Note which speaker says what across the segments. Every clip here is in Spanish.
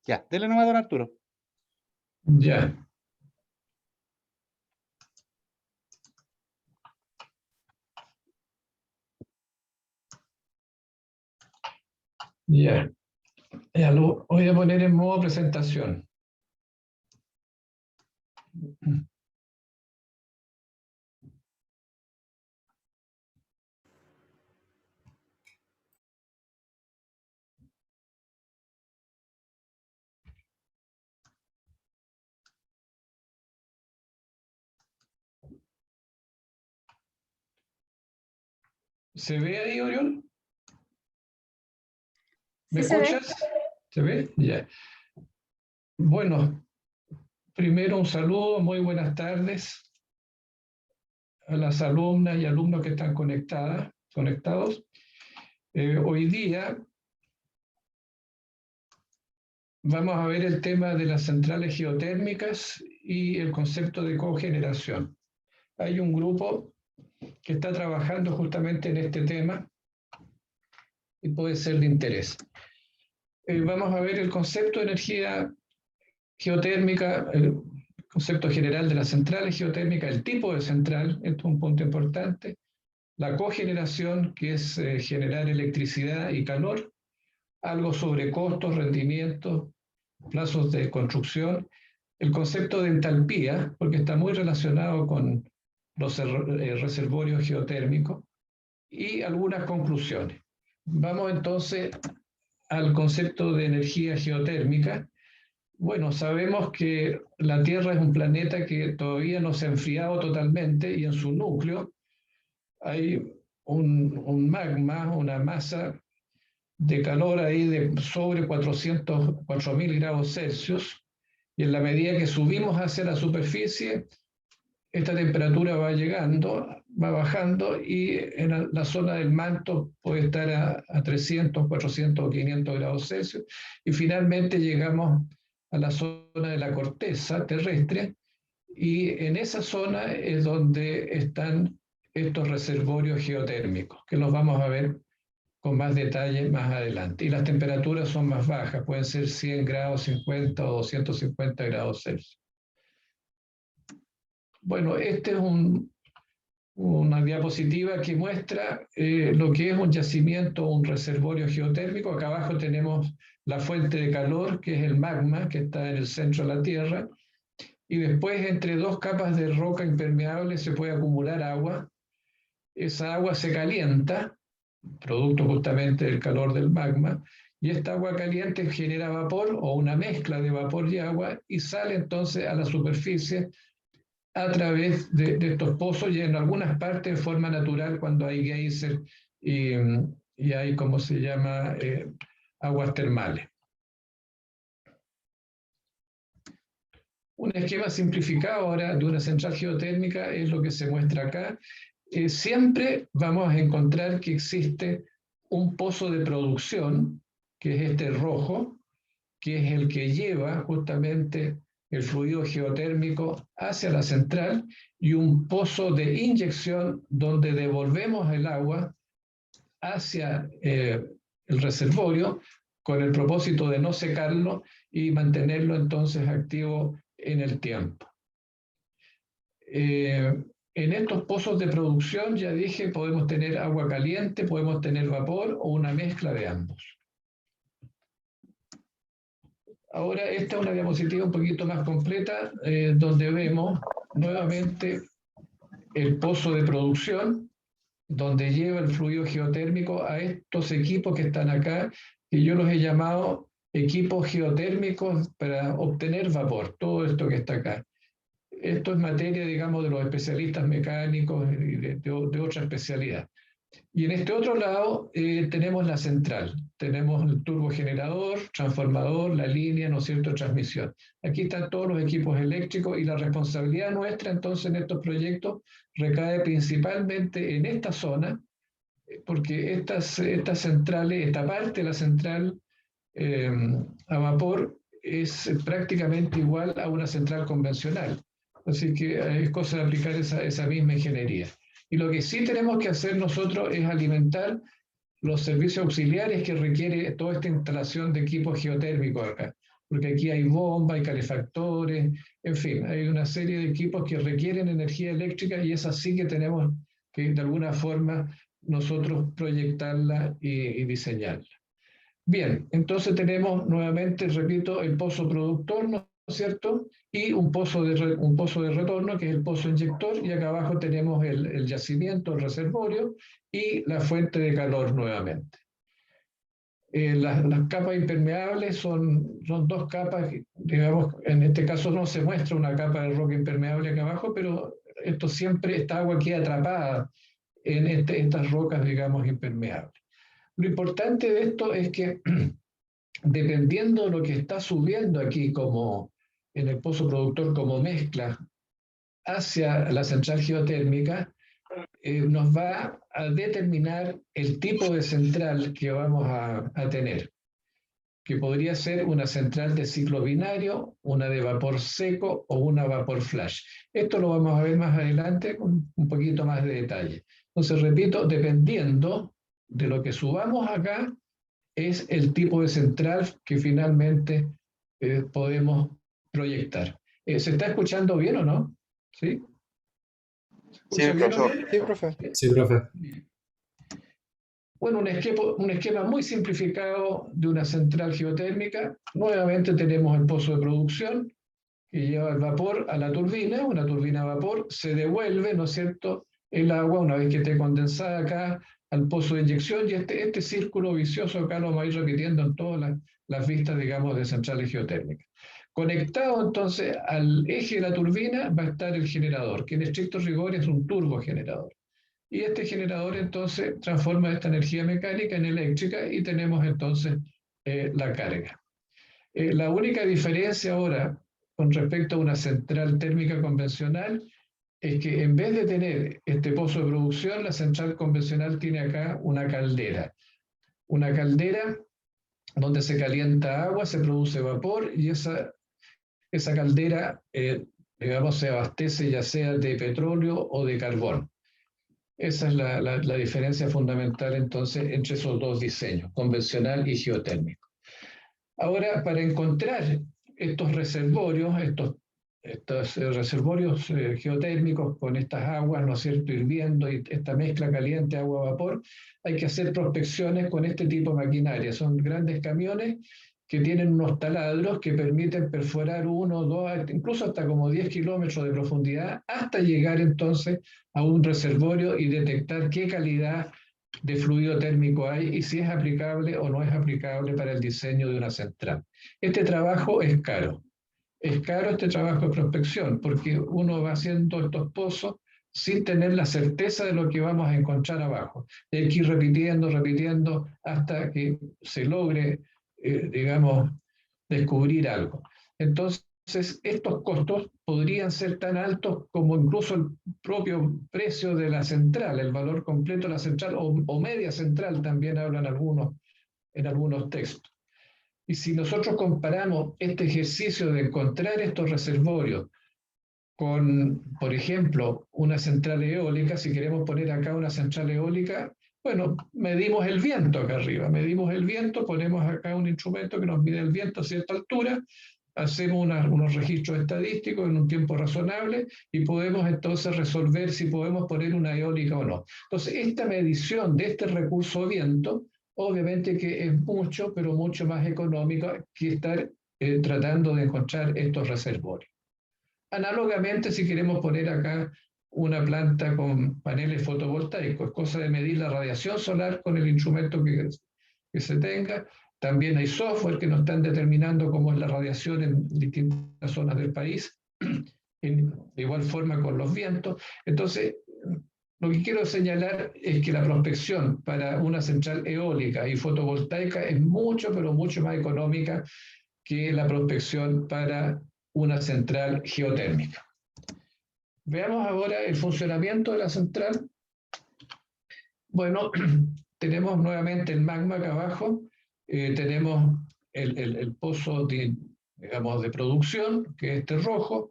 Speaker 1: Ya, dele nomás, don Arturo.
Speaker 2: Ya. Ya. Ya lo voy a poner en modo presentación. ¿Se ve ahí, Orión? ¿Me
Speaker 3: Sí, se ve.
Speaker 2: escuchas? ¿Se ve? Ya. Bueno, primero un saludo, muy buenas tardes a las alumnas y alumnos que están conectados. Hoy día vamos a ver el tema de las centrales geotérmicas y el concepto de cogeneración. Hay un grupo que está trabajando justamente en este tema y puede ser de interés. Vamos a ver el concepto de energía geotérmica, el concepto general de las centrales geotérmicas, el tipo de central, esto es un punto importante, la cogeneración, que es generar electricidad y calor, algo sobre costos, rendimientos, plazos de construcción, el concepto de entalpía, porque está muy relacionado con los reservorios geotérmicos, y algunas conclusiones. Vamos entonces al concepto de energía geotérmica. Bueno, sabemos que la Tierra es un planeta que todavía no se ha enfriado totalmente y en su núcleo hay un magma, una masa de calor ahí de sobre 4.000 grados Celsius, y en la medida que subimos hacia la superficie, esta temperatura va llegando, va bajando, y en la zona del manto puede estar a 300, 400 o 500 grados Celsius, y finalmente llegamos a la zona de la corteza terrestre, y en esa zona es donde están estos reservorios geotérmicos, que los vamos a ver con más detalle más adelante. Y las temperaturas son más bajas, pueden ser 100 grados, 50 o 250 grados Celsius. Bueno, este es una diapositiva que muestra lo que es un yacimiento, un reservorio geotérmico. Acá abajo tenemos la fuente de calor, que es el magma, que está en el centro de la Tierra, y después entre dos capas de roca impermeable se puede acumular agua. Esa agua se calienta, producto justamente del calor del magma, y esta agua caliente genera vapor o una mezcla de vapor y agua, y sale entonces a la superficie a través de estos pozos, y en algunas partes de forma natural cuando hay geyser y hay, ¿cómo se llama?, aguas termales. Un esquema simplificado ahora de una central geotérmica es lo que se muestra acá. Siempre vamos a encontrar que existe un pozo de producción, que es este rojo, que es el que lleva justamente el fluido geotérmico hacia la central, y un pozo de inyección donde devolvemos el agua hacia el reservorio con el propósito de no secarlo y mantenerlo entonces activo en el tiempo. En estos pozos de producción, ya dije, podemos tener agua caliente, podemos tener vapor o una mezcla de ambos. Ahora esta es una diapositiva un poquito más completa, donde vemos nuevamente el pozo de producción, donde lleva el fluido geotérmico a estos equipos que están acá, que yo los he llamado equipos geotérmicos para obtener vapor, todo esto que está acá. Esto es materia, digamos, de los especialistas mecánicos y de otra especialidad. Y en este otro lado tenemos la central, tenemos el turbogenerador, transformador, la línea, ¿no es cierto?, transmisión. Aquí están todos los equipos eléctricos, y la responsabilidad nuestra entonces en estos proyectos recae principalmente en esta zona, porque estas centrales, esta parte de la central a vapor es prácticamente igual a una central convencional. Así que es cosa de aplicar esa misma ingeniería. Y lo que sí tenemos que hacer nosotros es alimentar los servicios auxiliares que requiere toda esta instalación de equipos geotérmicos acá. porque aquí hay bombas, hay calefactores, en fin, hay una serie de equipos que requieren energía eléctrica y es así que tenemos que de alguna forma nosotros proyectarla y diseñarla. Bien, entonces tenemos nuevamente, repito, el pozo productor, ¿no es cierto? Y un pozo de retorno, que es el pozo inyector, y acá abajo tenemos el yacimiento, el reservorio, y la fuente de calor nuevamente. Las capas impermeables son dos capas, digamos, en este caso no se muestra una capa de roca impermeable acá abajo, pero esta agua queda atrapada en estas rocas, digamos, impermeables. Lo importante de esto es que dependiendo de lo que está subiendo aquí como en el pozo productor como mezcla hacia la central geotérmica, nos va a determinar el tipo de central que vamos a tener, que podría ser una central de ciclo binario, una de vapor seco o una vapor flash. Esto lo vamos a ver más adelante con un poquito más de detalle. Entonces, repito, dependiendo de lo que subamos acá, es el tipo de central que finalmente podemos proyectar. ¿Se está escuchando bien o no? ¿Sí?
Speaker 1: Sí, profesor.
Speaker 3: Sí, profe.
Speaker 4: Sí, profe.
Speaker 2: Bueno, un esquema muy simplificado de una central geotérmica. Nuevamente tenemos el pozo de producción que lleva el vapor a la turbina, una turbina a vapor, se devuelve, ¿no es cierto?, el agua una vez que esté condensada acá al pozo de inyección y este círculo vicioso acá lo va a ir repitiendo en todas las vistas, digamos, de centrales geotérmicas. Conectado entonces al eje de la turbina va a estar el generador, que en estricto rigor es un turbogenerador. Y este generador entonces transforma esta energía mecánica en eléctrica y tenemos entonces la carga. La única diferencia ahora con respecto a una central térmica convencional es que en vez de tener este pozo de producción, la central convencional tiene acá una caldera. Una caldera donde se calienta agua, se produce vapor y esa caldera, digamos, se abastece ya sea de petróleo o de carbón. Esa es la diferencia fundamental entonces entre esos dos diseños, convencional y geotérmico. Ahora, para encontrar estos reservorios, estos reservorios geotérmicos con estas aguas, ¿no es cierto?, hirviendo y esta mezcla caliente agua-vapor, hay que hacer prospecciones con este tipo de maquinaria. Son grandes camiones que tienen unos taladros que permiten perforar 1, 2, incluso hasta como 10 kilómetros de profundidad, hasta llegar entonces a un reservorio y detectar qué calidad de fluido térmico hay y si es aplicable o no es aplicable para el diseño de una central. Este trabajo es caro. Es caro este trabajo de prospección porque uno va haciendo estos pozos sin tener la certeza de lo que vamos a encontrar abajo. Hay que ir repitiendo hasta que se logre, digamos, descubrir algo. Entonces, estos costos podrían ser tan altos como incluso el propio precio de la central, el valor completo de la central o media central, también hablan en algunos textos. Y si nosotros comparamos este ejercicio de encontrar estos reservorios con, por ejemplo, una central eólica, si queremos poner acá una central eólica, bueno, medimos el viento acá arriba, medimos el viento, ponemos acá un instrumento que nos mide el viento a cierta altura, hacemos unos registros estadísticos en un tiempo razonable y podemos entonces resolver si podemos poner una eólica o no. Entonces, esta medición de este recurso viento, obviamente que es mucho, pero mucho más económico que estar tratando de encontrar estos reservorios. Análogamente, si queremos poner acá una planta con paneles fotovoltaicos, es cosa de medir la radiación solar con el instrumento que se tenga. También hay software que nos están determinando cómo es la radiación en distintas zonas del país, de igual forma con los vientos. Entonces, lo que quiero señalar es que la prospección para una central eólica y fotovoltaica es mucho, pero mucho más económica que la prospección para una central geotérmica. Veamos ahora el funcionamiento de la central. Bueno, tenemos nuevamente el magma acá abajo, tenemos el pozo digamos, de producción, que es este rojo,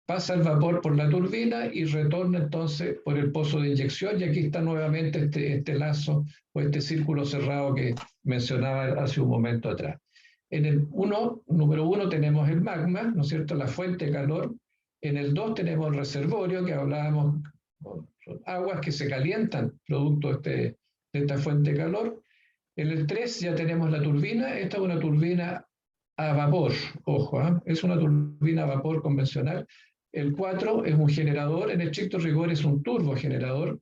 Speaker 2: pasa el vapor por la turbina y retorna entonces por el pozo de inyección y aquí está nuevamente este lazo o este círculo cerrado que mencionaba hace un momento atrás. En el número 1 tenemos el magma, ¿no es cierto?, la fuente de calor. En el 2 tenemos el reservorio, que hablábamos, son aguas que se calientan producto de esta fuente de calor. En el 3 ya tenemos la turbina. Esta es una turbina a vapor, ojo, es una turbina a vapor convencional. El 4 es un generador, en estricto rigor es un turbogenerador.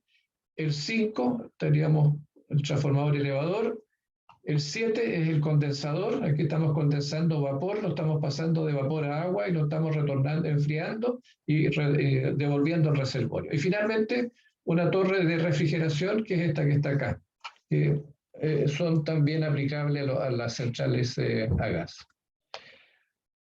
Speaker 2: El 5 teníamos el transformador elevador. El 7 es el condensador, aquí estamos condensando vapor, lo estamos pasando de vapor a agua y lo estamos retornando, enfriando y devolviendo al reservorio. Y finalmente, una torre de refrigeración, que es esta que está acá, que son también aplicables a las centrales a gas.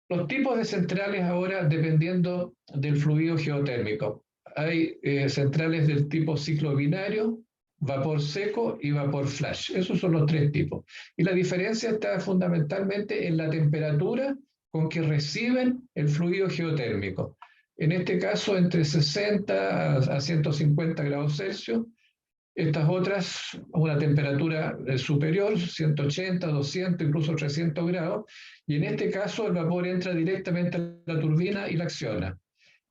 Speaker 2: Los tipos de centrales ahora, dependiendo del fluido geotérmico. Hay centrales del tipo ciclo binario, vapor seco y vapor flash. Esos son los 3 tipos. Y la diferencia está fundamentalmente en la temperatura con que reciben el fluido geotérmico. En este caso, entre 60 a 150 grados Celsius. Estas otras, a una temperatura superior, 180, 200, incluso 300 grados. Y en este caso, el vapor entra directamente a la turbina y la acciona.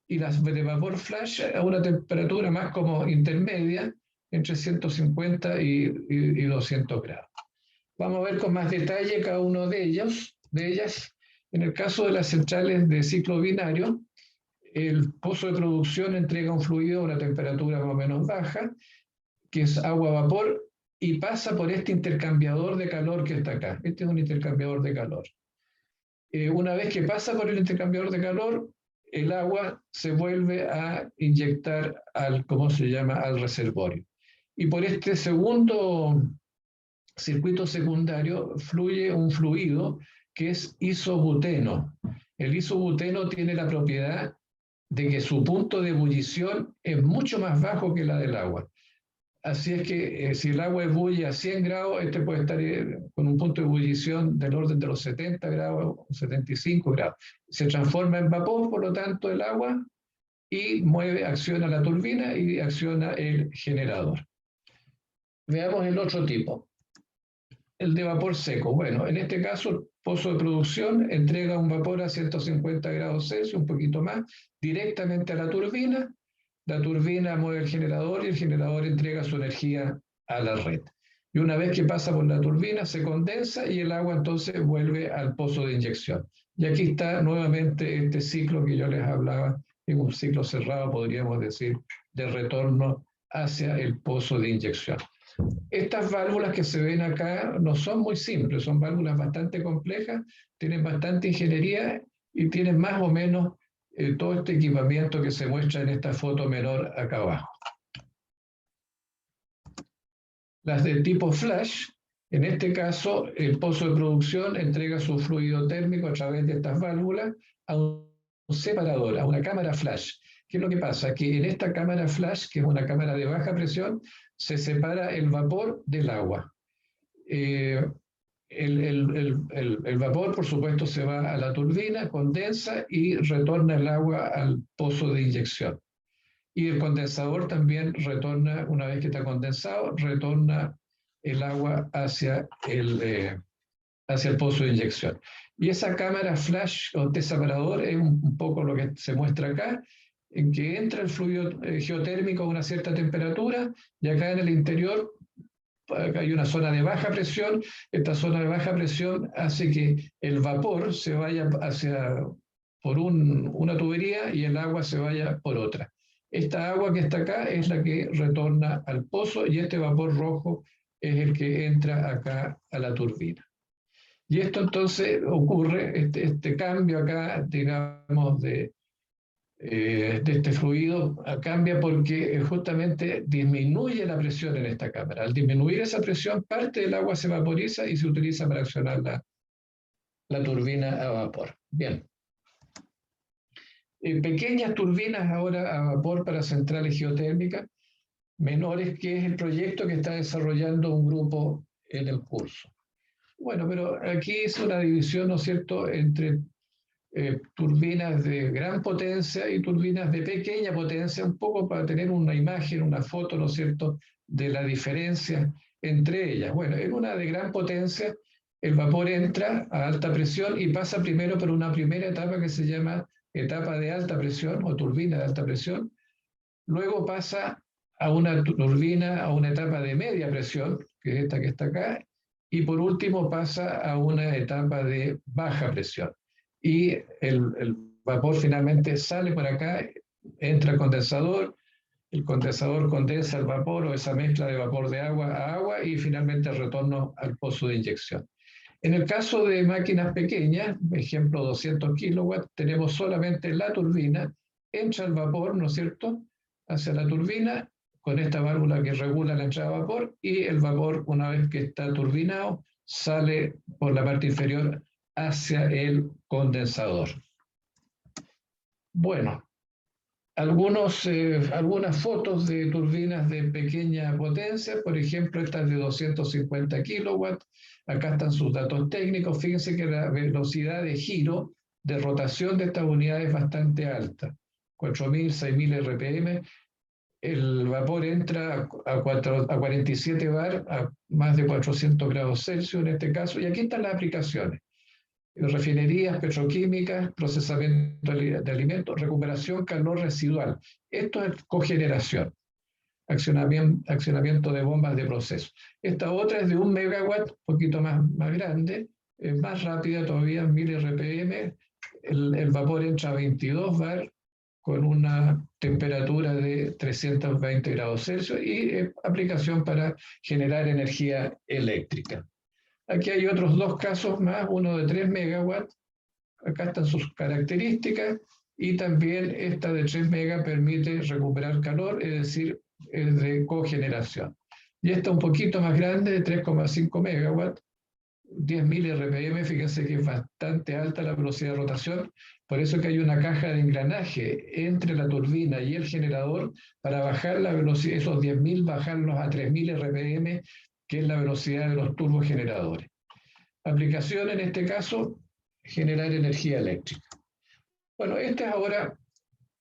Speaker 2: Y las de vapor flash a una temperatura más como intermedia, entre 150 y 200 grados. Vamos a ver con más detalle cada uno de ellas. En el caso de las centrales de ciclo binario, el pozo de producción entrega un fluido a una temperatura más o menos baja, que es agua-vapor, y pasa por este intercambiador de calor que está acá. Este es un intercambiador de calor. Una vez que pasa por el intercambiador de calor, el agua se vuelve a inyectar al reservorio. Y por este segundo circuito secundario fluye un fluido que es isobuteno. El isobuteno tiene la propiedad de que su punto de ebullición es mucho más bajo que la del agua. Así es que si el agua ebulle a 100 grados, este puede estar con un punto de ebullición del orden de los 70 grados o 75 grados. Se transforma en vapor, por lo tanto, el agua, y acciona la turbina y acciona el generador. Veamos el otro tipo, el de vapor seco. Bueno, en este caso, el pozo de producción entrega un vapor a 150 grados Celsius, un poquito más, directamente a la turbina. La turbina mueve el generador y el generador entrega su energía a la red. Y una vez que pasa por la turbina, se condensa y el agua entonces vuelve al pozo de inyección. Y aquí está nuevamente este ciclo que yo les hablaba, en un ciclo cerrado, podríamos decir, de retorno hacia el pozo de inyección. Estas válvulas que se ven acá no son muy simples, son válvulas bastante complejas, tienen bastante ingeniería y tienen más o menos todo este equipamiento que se muestra en esta foto menor acá abajo. Las de tipo flash, en este caso, el pozo de producción entrega su fluido térmico a través de estas válvulas a un separador, a una cámara flash. ¿Qué es lo que pasa? Que en esta cámara flash, que es una cámara de baja presión, se separa el vapor del agua. El vapor, por supuesto, se va a la turbina, condensa y retorna el agua al pozo de inyección. Y el condensador también retorna, una vez que está condensado, retorna el agua hacia el pozo de inyección. Y esa cámara flash o separador es un poco lo que se muestra acá, en que entra el fluido geotérmico a una cierta temperatura y acá en el interior hay una zona de baja presión. Esta zona de baja presión hace que el vapor se vaya por una tubería y el agua se vaya por otra. Esta agua que está acá es la que retorna al pozo y este vapor rojo es el que entra acá a la turbina. Y esto entonces ocurre, este cambio acá, digamos, de este fluido cambia porque justamente disminuye la presión en esta cámara. Al disminuir esa presión, parte del agua se vaporiza y se utiliza para accionar la turbina a vapor. Bien. Pequeñas turbinas ahora a vapor para centrales geotérmicas menores, que es el proyecto que está desarrollando un grupo en el curso. Bueno, pero aquí es una división, ¿no es cierto?, entre turbinas de gran potencia y turbinas de pequeña potencia, un poco para tener una imagen, una foto, ¿no es cierto?, de la diferencia entre ellas. Bueno, en una de gran potencia el vapor entra a alta presión y pasa primero por una primera etapa que se llama etapa de alta presión o turbina de alta presión. Luego pasa a una turbina, a una etapa de media presión, que es esta que está acá, y por último pasa a una etapa de baja presión. Y el vapor finalmente sale por acá, entra al condensador, el condensador condensa el vapor o esa mezcla de vapor de agua a agua y finalmente el retorno al pozo de inyección. En el caso de máquinas pequeñas, ejemplo 200 kilowatts, tenemos solamente la turbina, entra el vapor, ¿no es cierto?, hacia la turbina, con esta válvula que regula la entrada de vapor, y el vapor, una vez que está turbinado, sale por la parte inferior hacia el condensador. Bueno, algunas fotos de turbinas de pequeña potencia, por ejemplo, estas de 250 kilowatts. Acá están sus datos técnicos. Fíjense que la velocidad de giro, de rotación de esta unidad es bastante alta, 4.000, 6.000 RPM. El vapor entra a 47 bar, a más de 400 grados Celsius en este caso, y aquí están las aplicaciones. Refinerías, petroquímicas, procesamiento de alimentos, recuperación, calor residual. Esto es cogeneración, accionamiento de bombas de proceso. Esta otra es de 1 megawatt, un poquito más grande, más rápida todavía, 1000 RPM. El vapor entra a 22 bar con una temperatura de 320 grados Celsius y aplicación para generar energía eléctrica. Aquí hay otros dos casos más, uno de 3 megawatts. Acá están sus características y también esta de 3 megas permite recuperar calor, es decir, es de cogeneración. Y esta un poquito más grande, de 3,5 megawatts, 10.000 RPM, fíjense que es bastante alta la velocidad de rotación, por eso que hay una caja de engranaje entre la turbina y el generador para bajar la velocidad, esos 10.000, bajarlos a 3.000 RPM, que es la velocidad de los turbogeneradores. Aplicación en este caso, generar energía eléctrica. Bueno, esta es ahora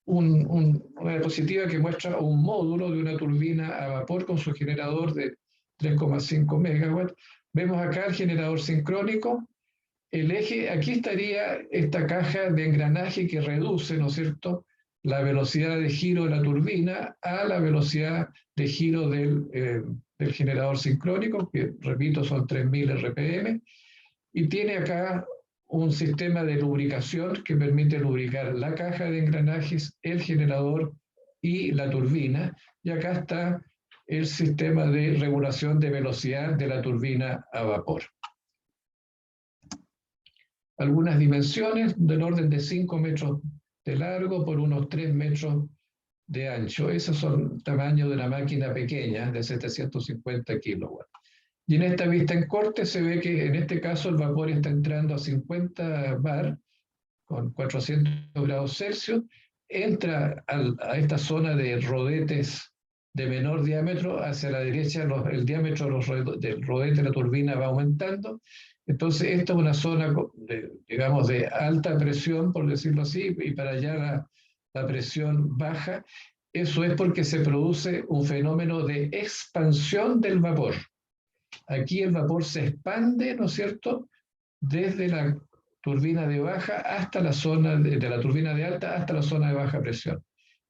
Speaker 2: una diapositiva que muestra un módulo de una turbina a vapor con su generador de 3,5 megawatts. Vemos acá el generador sincrónico. El eje, aquí estaría esta caja de engranaje que reduce, ¿no es cierto?, la velocidad de giro de la turbina a la velocidad de giro del generador sincrónico, que repito son 3.000 RPM, y tiene acá un sistema de lubricación que permite lubricar la caja de engranajes, el generador y la turbina, y acá está el sistema de regulación de velocidad de la turbina a vapor. Algunas dimensiones del orden de 5 metros de largo por unos 3 metros de ancho. Esos son tamaño de una máquina pequeña de 750 kilowatts. Y en esta vista en corte se ve que en este caso el vapor está entrando a 50 bar con 400 grados Celsius, entra a esta zona de rodetes de menor diámetro, hacia la derecha el diámetro del rodete de la turbina va aumentando. Entonces esta es una zona, digamos, de alta presión, por decirlo así, y para allá la presión baja. Eso es porque se produce un fenómeno de expansión del vapor. Aquí el vapor se expande, ¿no es cierto?, desde la turbina de baja hasta la zona de la turbina de alta hasta la zona de baja presión.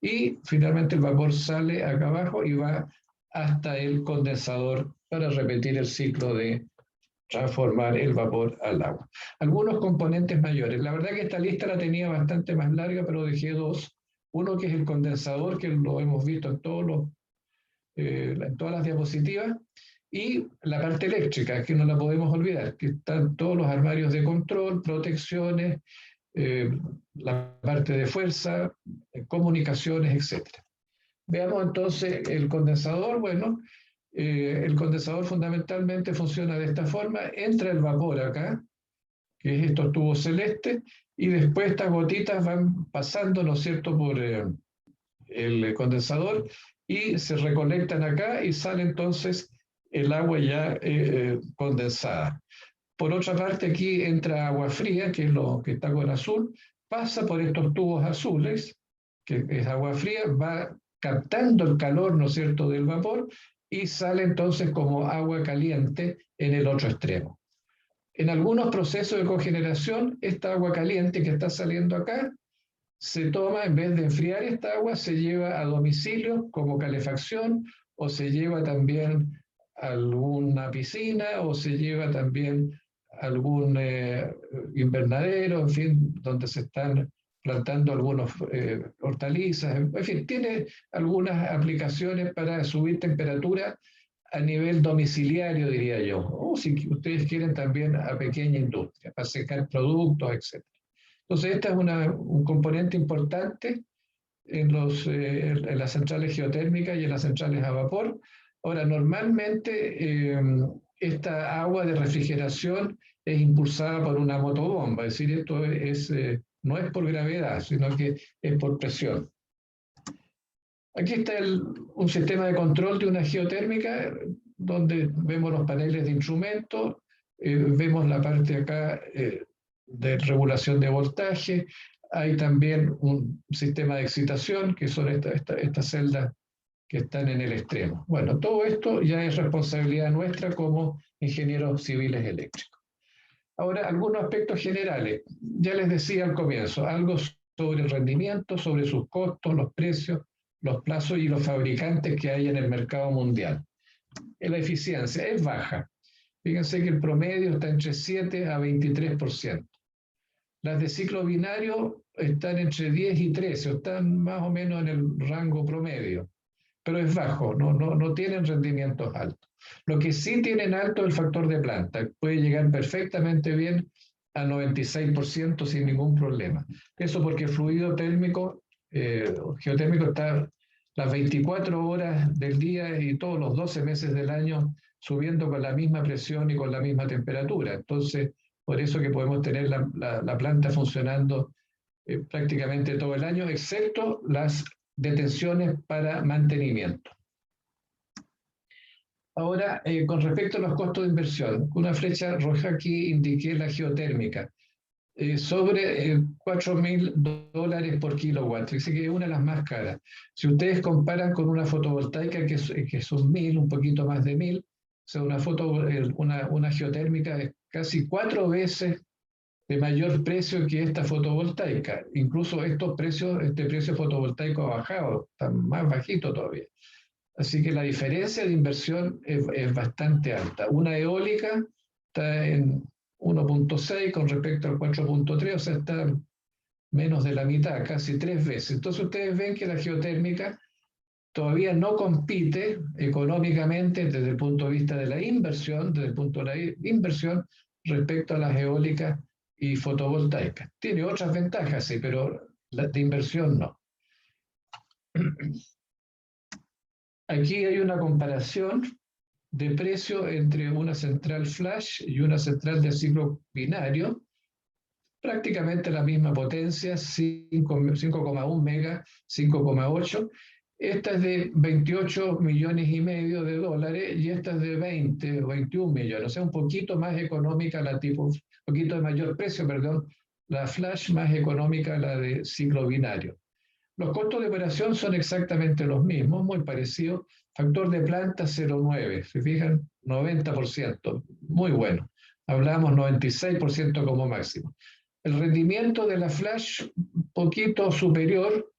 Speaker 2: Y finalmente el vapor sale acá abajo y va hasta el condensador para repetir el ciclo de transformar el vapor al agua. Algunos componentes mayores. La verdad que esta lista la tenía bastante más larga, pero dejé dos. Uno que es el condensador, que lo hemos visto en todas las diapositivas, y la parte eléctrica, que no la podemos olvidar, que están todos los armarios de control, protecciones, la parte de fuerza, comunicaciones, etc. Veamos entonces el condensador. Bueno, el condensador fundamentalmente funciona de esta forma. Entra el vapor acá, que es estos tubos celestes, y después estas gotitas van pasando, ¿no es cierto?, por el condensador y se recolectan acá y sale entonces el agua ya condensada. Por otra parte, aquí entra agua fría, que es lo que está con azul, pasa por estos tubos azules, que es agua fría, va captando el calor, ¿no es cierto?, del vapor y sale entonces como agua caliente en el otro extremo. En algunos procesos de cogeneración, esta agua caliente que está saliendo acá, se toma, en vez de enfriar esta agua, se lleva a domicilio como calefacción, o se lleva también a alguna piscina, o se lleva también a algún invernadero, en fin, donde se están plantando algunos hortalizas, en fin, tiene algunas aplicaciones para subir temperatura a nivel domiciliario, diría yo, o si ustedes quieren también a pequeña industria, para secar productos, etc. Entonces, este es un componente importante en las centrales geotérmicas y en las centrales a vapor. Ahora, normalmente esta agua de refrigeración es impulsada por una motobomba, es decir, esto no es por gravedad, sino que es por presión. Aquí está un sistema de control de una geotérmica, donde vemos los paneles de instrumentos, vemos la parte acá de regulación de voltaje, hay también un sistema de excitación, que son estas celdas que están en el extremo. Bueno, todo esto ya es responsabilidad nuestra como ingenieros civiles eléctricos. Ahora, algunos aspectos generales. Ya les decía al comienzo, algo sobre el rendimiento, sobre sus costos, los precios, los plazos y los fabricantes que hay en el mercado mundial. La eficiencia es baja. Fíjense que el promedio está entre 7 a 23%. Las de ciclo binario están entre 10 y 13, o están más o menos en el rango promedio, pero es bajo, no tienen rendimientos altos. Lo que sí tienen alto es el factor de planta, puede llegar perfectamente bien a 96% sin ningún problema. Eso porque el fluido térmico, geotérmico está las 24 horas del día y todos los 12 meses del año subiendo con la misma presión y con la misma temperatura. Entonces, por eso que podemos tener la planta funcionando prácticamente todo el año, excepto las detenciones para mantenimiento. Ahora, con respecto a los costos de inversión, una flecha roja aquí indiqué la geotérmica, sobre $4.000 por kilowatt, dice que es una de las más caras. Si ustedes comparan con una fotovoltaica que son 1.000, un poquito más de 1.000, o sea, una geotérmica es casi 4 veces de mayor precio que esta fotovoltaica. Incluso este precio fotovoltaico ha bajado, está más bajito todavía. Así que la diferencia de inversión es bastante alta. Una eólica está en 1.6 con respecto al 4.3, o sea, está menos de la mitad, casi 3 veces. Entonces ustedes ven que la geotérmica todavía no compite económicamente desde el punto de vista de la inversión, respecto a las eólicas y fotovoltaicas. Tiene otras ventajas, sí, pero de inversión no. Aquí hay una comparación de precio entre una central flash y una central de ciclo binario, prácticamente la misma potencia, 5,1 mega, 5,8. Esta es de 28 millones y medio de dólares y esta es de 20 o 21 millones, o sea, un poquito más económica un poquito de mayor precio, perdón, la flash, más económica la de ciclo binario. Los costos de operación son exactamente los mismos, muy parecidos. Factor de planta 0,9, ¿se fijan? 90%, muy bueno. Hablamos 96% como máximo. El rendimiento de la flash, poquito superior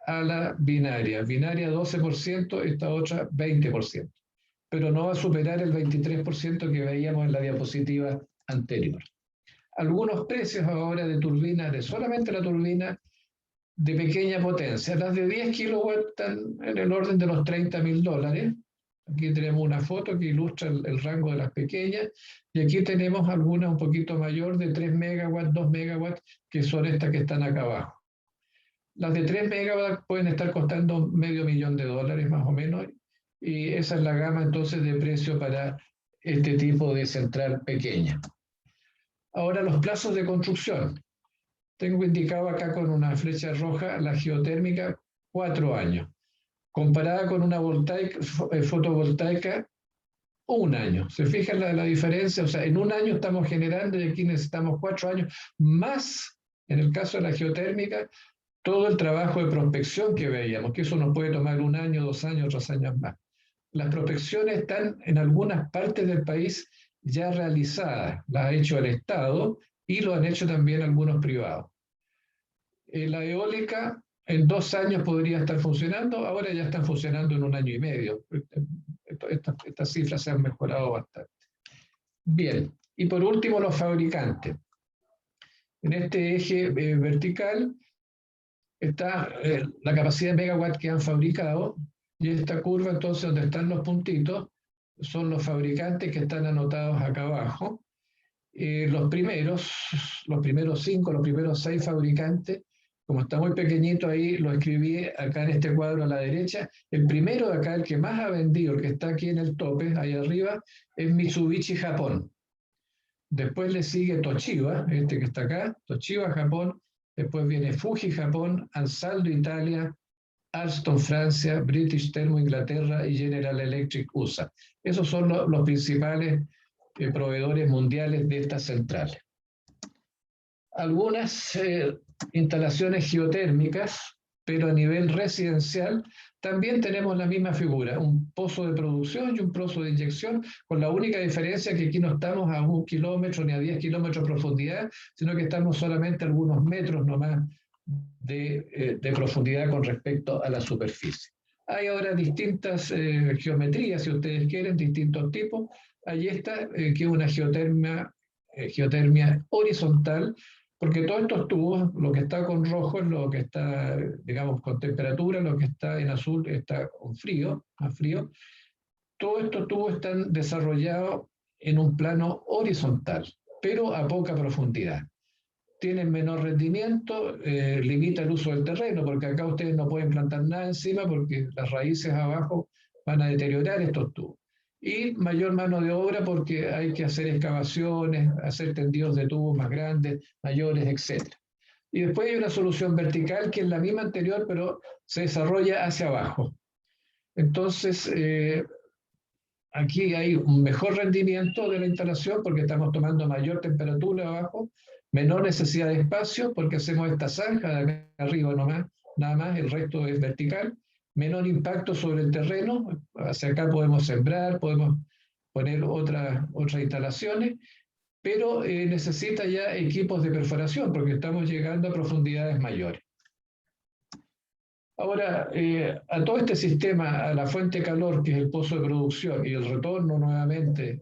Speaker 2: a la binaria. Binaria 12%, esta otra 20%. Pero no va a superar el 23% que veíamos en la diapositiva anterior. Algunos precios ahora de turbinas, de solamente la turbina, de pequeña potencia. Las de 10 kilowatts están en el orden de los $30.000. Aquí tenemos una foto que ilustra el rango de las pequeñas, y aquí tenemos algunas un poquito mayor de 3 megawatts, 2 megawatts, que son estas que están acá abajo. Las de 3 megawatts pueden estar costando $500,000 más o menos, y esa es la gama entonces de precio para este tipo de central pequeña. Ahora, los plazos de construcción. Tengo indicado acá con una flecha roja la geotérmica 4 años, comparada con una fotovoltaica 1 año. ¿Se fijan la diferencia? O sea, en 1 año estamos generando y aquí necesitamos 4 años, más, en el caso de la geotérmica, todo el trabajo de prospección que veíamos, que eso nos puede tomar 1 año, 2 años, 3 años más. Las prospecciones están en algunas partes del país ya realizadas, las ha hecho el Estado y lo han hecho también algunos privados. La eólica en 2 años podría estar funcionando, ahora ya están funcionando en 1 año y medio. Estas cifras se han mejorado bastante. Bien, y por último los fabricantes. En este eje vertical está la capacidad de megawatt que han fabricado, y esta curva entonces donde están los puntitos son los fabricantes que están anotados acá abajo. Los primeros 5, los primeros 6 fabricantes, como está muy pequeñito ahí, lo escribí acá en este cuadro a la derecha. El primero de acá, el que más ha vendido, el que está aquí en el tope, ahí arriba, es Mitsubishi Japón. Después le sigue Toshiba, este que está acá, Toshiba Japón. Después viene Fuji Japón, Ansaldo Italia, Alstom Francia, British Thermo Inglaterra y General Electric USA. Esos son los principales proveedores mundiales de estas centrales. Algunas instalaciones geotérmicas, pero a nivel residencial, también tenemos la misma figura, un pozo de producción y un pozo de inyección, con la única diferencia que aquí no estamos a 1 kilómetro ni a 10 kilómetros de profundidad, sino que estamos solamente a algunos metros nomás de profundidad con respecto a la superficie. Hay ahora distintas geometrías, si ustedes quieren, distintos tipos. Ahí está, que es una geotermia horizontal, porque todos estos tubos, lo que está con rojo es lo que está, digamos, con temperatura, lo que está en azul está con frío, más frío. Todos estos tubos están desarrollados en un plano horizontal, pero a poca profundidad. Tienen menor rendimiento, limita el uso del terreno, porque acá ustedes no pueden plantar nada encima porque las raíces abajo van a deteriorar estos tubos. Y mayor mano de obra porque hay que hacer excavaciones, hacer tendidos de tubos más grandes, mayores, etc. Y después hay una solución vertical que es la misma anterior, pero se desarrolla hacia abajo. Entonces, aquí hay un mejor rendimiento de la instalación porque estamos tomando mayor temperatura abajo, menor necesidad de espacio porque hacemos esta zanja de acá arriba nomás, nada más, el resto es vertical, menor impacto sobre el terreno, hacia acá podemos sembrar, podemos poner otras instalaciones, pero necesita ya equipos de perforación porque estamos llegando a profundidades mayores. Ahora, a todo este sistema, a la fuente de calor, que es el pozo de producción, y el retorno nuevamente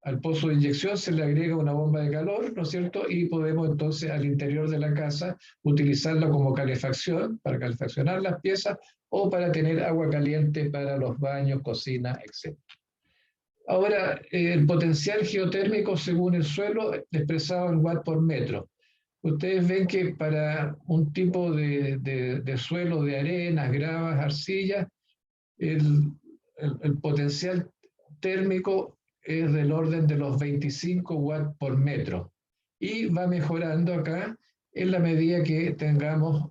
Speaker 2: al pozo de inyección, se le agrega una bomba de calor, ¿no es cierto? Y podemos entonces al interior de la casa utilizarla como calefacción, para calefaccionar las piezas, o para tener agua caliente para los baños, cocina, etc. Ahora, el potencial geotérmico según el suelo, expresado en watt por metro. Ustedes ven que para un tipo de suelo de arenas, gravas, arcillas, el potencial térmico es del orden de los 25 watts por metro. Y va mejorando acá en la medida que tengamos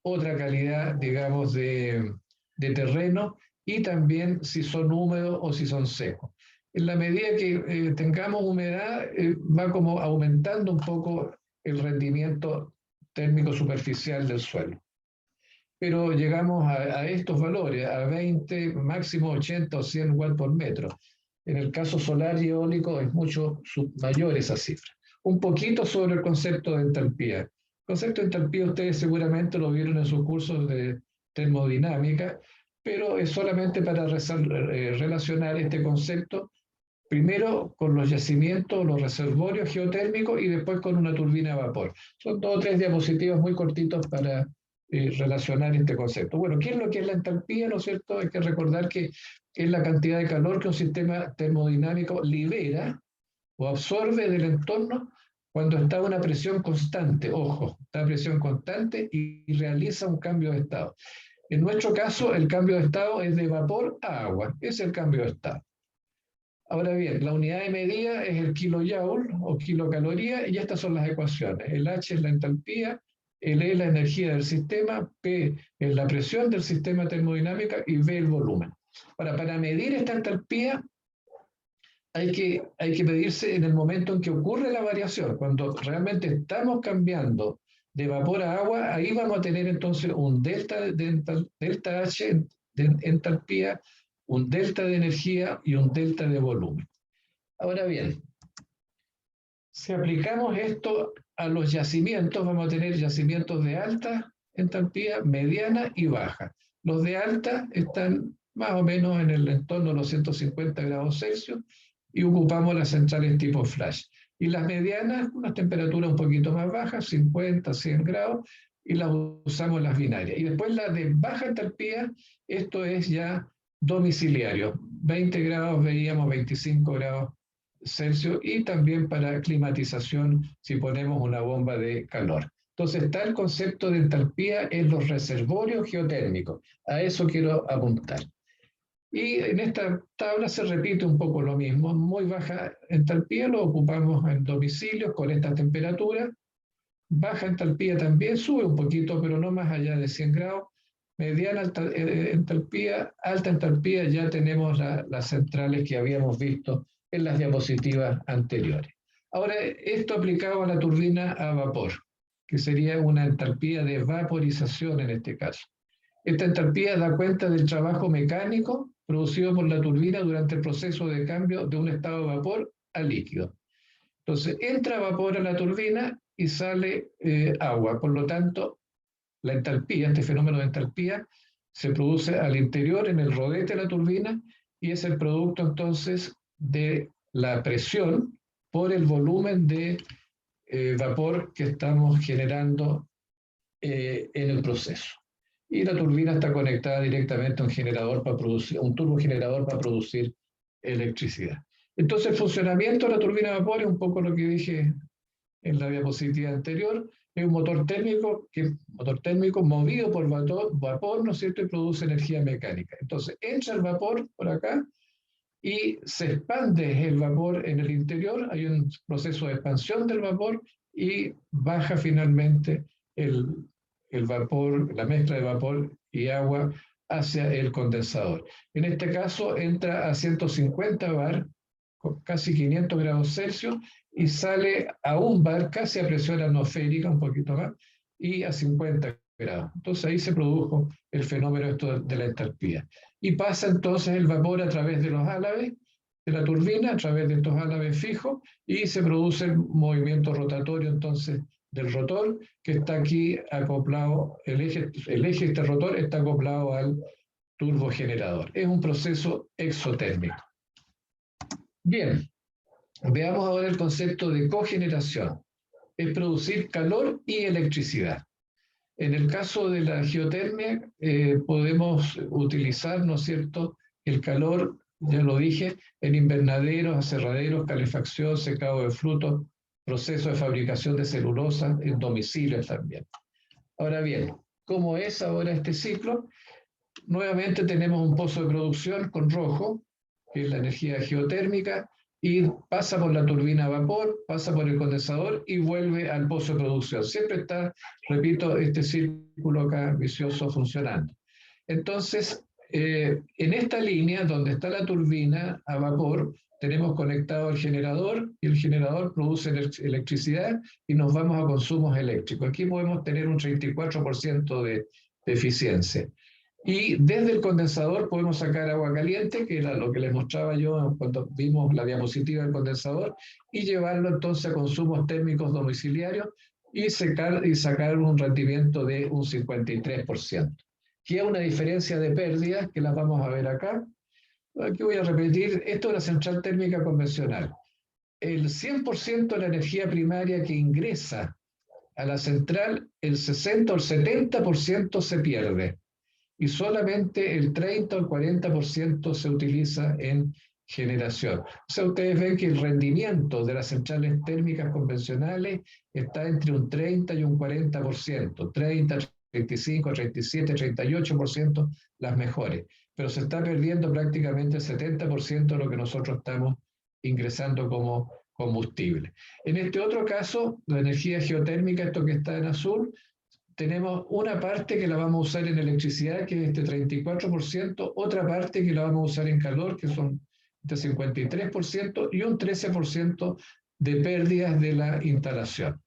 Speaker 2: otra calidad, digamos, de terreno y también si son húmedos o si son secos. En la medida que tengamos humedad, va como aumentando un poco el rendimiento térmico superficial del suelo. Pero llegamos a estos valores, a 20, máximo 80 o 100 watts por metro. En el caso solar y eólico es mucho mayor esa cifra. Un poquito sobre el concepto de entalpía. El concepto de entalpía ustedes seguramente lo vieron en sus cursos de termodinámica, pero es solamente para relacionar este concepto primero con los yacimientos, los reservorios geotérmicos y después con una turbina de vapor. Son 2 o 3 diapositivas muy cortitos para relacionar este concepto. Bueno, ¿qué es lo que es la entalpía? ¿No es cierto? Hay que recordar que es la cantidad de calor que un sistema termodinámico libera o absorbe del entorno cuando está a una presión constante, ojo, está a presión constante y realiza un cambio de estado. En nuestro caso, el cambio de estado es de vapor a agua, es el cambio de estado. Ahora bien, la unidad de medida es el kilojoule o kilocaloría y estas son las ecuaciones. El H es la entalpía, el E es la energía del sistema, P es la presión del sistema termodinámico y V el volumen. Ahora, para medir esta entalpía hay que medirse en el momento en que ocurre la variación. Cuando realmente estamos cambiando de vapor a agua, ahí vamos a tener entonces un delta H de entalpía, un delta de energía y un delta de volumen. Ahora bien, si aplicamos esto a los yacimientos, vamos a tener yacimientos de alta entalpía, mediana y baja. Los de alta están más o menos en el entorno de los 150 grados Celsius y ocupamos las centrales tipo flash. Y las medianas, unas temperaturas un poquito más bajas, 50, 100 grados, y las usamos las binarias. Y después la de baja entalpía, esto es ya domiciliario. 20 grados veíamos, 25 grados Celsius, y también para climatización si ponemos una bomba de calor. Entonces está el concepto de entalpía en los reservorios geotérmicos. A eso quiero apuntar. Y en esta tabla se repite un poco lo mismo. Muy baja entalpía lo ocupamos en domicilios con esta temperatura. Baja entalpía también sube un poquito, pero no más allá de 100 grados. Mediana entalpía, alta entalpía, ya tenemos las centrales que habíamos visto en las diapositivas anteriores. Ahora, esto aplicado a la turbina a vapor, que sería una entalpía de vaporización en este caso. Esta entalpía da cuenta del trabajo mecánico producido por la turbina durante el proceso de cambio de un estado de vapor a líquido. Entonces, entra vapor a la turbina y sale agua. Por lo tanto, la entalpía, este fenómeno de entalpía, se produce al interior, en el rodete de la turbina, y es el producto entonces de la presión por el volumen de vapor que estamos generando en el proceso. Y la turbina está conectada directamente a un generador para producir, un turbogenerador para producir electricidad. Entonces, el funcionamiento de la turbina de vapor es un poco lo que dije en la diapositiva anterior. Es un motor térmico movido por vapor, ¿no es cierto?, y produce energía mecánica. Entonces, entra el vapor por acá y se expande el vapor en el interior, hay un proceso de expansión del vapor y baja finalmente el vapor, la mezcla de vapor y agua hacia el condensador. En este caso entra a 150 bar, casi 500 grados Celsius, y sale a un bar, casi a presión atmosférica, un poquito más, y a 50 grados. Entonces ahí se produjo el fenómeno esto de la entalpía. Y pasa entonces el vapor a través de los álabes de la turbina, a través de estos álabes fijos, y se produce el movimiento rotatorio entonces del rotor, que está aquí acoplado, el eje de este rotor está acoplado al turbogenerador. Es un proceso exotérmico. Bien, veamos ahora el concepto de cogeneración. Es producir calor y electricidad. En el caso de la geotermia, podemos utilizar, ¿no es cierto?, el calor, ya lo dije, en invernaderos, aserraderos, calefacción, secado de frutos, proceso de fabricación de celulosa, en domicilios también. Ahora bien, ¿cómo es ahora este ciclo? Nuevamente tenemos un pozo de producción con rojo, que es la energía geotérmica, y pasa por la turbina a vapor, pasa por el condensador y vuelve al pozo de producción. Siempre está, repito, este círculo acá vicioso funcionando. Entonces, en esta línea donde está la turbina a vapor, tenemos conectado el generador y el generador produce electricidad y nos vamos a consumos eléctricos. Aquí podemos tener un 34% de eficiencia. Y desde el condensador podemos sacar agua caliente, que era lo que les mostraba yo cuando vimos la diapositiva del condensador, y llevarlo entonces a consumos térmicos domiciliarios y sacar un rendimiento de un 53%. Que es una diferencia de pérdidas que las vamos a ver acá. Aquí voy a repetir, esto es la central térmica convencional. El 100% de la energía primaria que ingresa a la central, el 60 o el 70% se pierde. Y solamente el 30 o el 40% se utiliza en generación. O sea, ustedes ven que el rendimiento de las centrales térmicas convencionales está entre un 30 y un 40%, 30, 35, 37, 38% las mejores, pero se está perdiendo prácticamente el 70% de lo que nosotros estamos ingresando como combustible. En este otro caso, la energía geotérmica, esto que está en azul, tenemos una parte que la vamos a usar en electricidad, que es este 34%, otra parte que la vamos a usar en calor, que son este 53%, y un 13% de pérdidas de la instalación.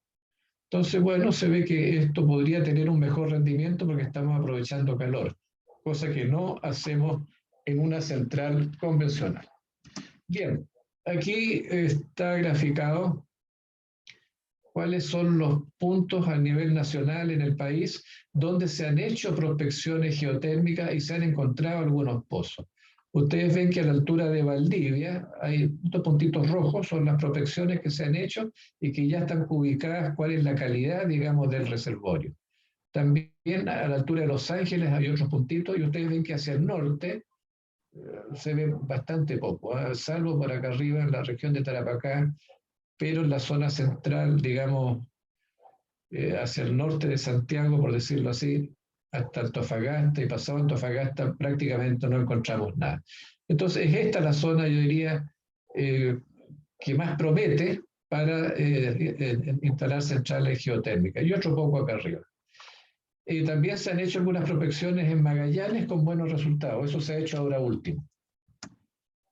Speaker 2: Entonces, bueno, se ve que esto podría tener un mejor rendimiento porque estamos aprovechando calor, cosa que no hacemos en una central convencional. Bien, Aquí está graficado cuáles son los puntos a nivel nacional en el país donde se han hecho prospecciones geotérmicas y se han encontrado algunos pozos. Ustedes ven que a la altura de Valdivia hay dos puntitos rojos, son las prospecciones que se han hecho y que ya están ubicadas cuál es la calidad, digamos, del reservorio. También a la altura de Los Ángeles hay otros puntitos y ustedes ven que hacia el norte se ve bastante poco, salvo por acá arriba en la región de Tarapacá, pero en la zona central, digamos, hacia el norte de Santiago, por decirlo así, hasta Antofagasta y pasado Antofagasta prácticamente no encontramos nada. Entonces, es esta la zona, yo diría, que más promete para instalar centrales geotérmicas y otro poco acá arriba. También se han hecho algunas prospecciones en Magallanes con buenos resultados, eso se ha hecho ahora último.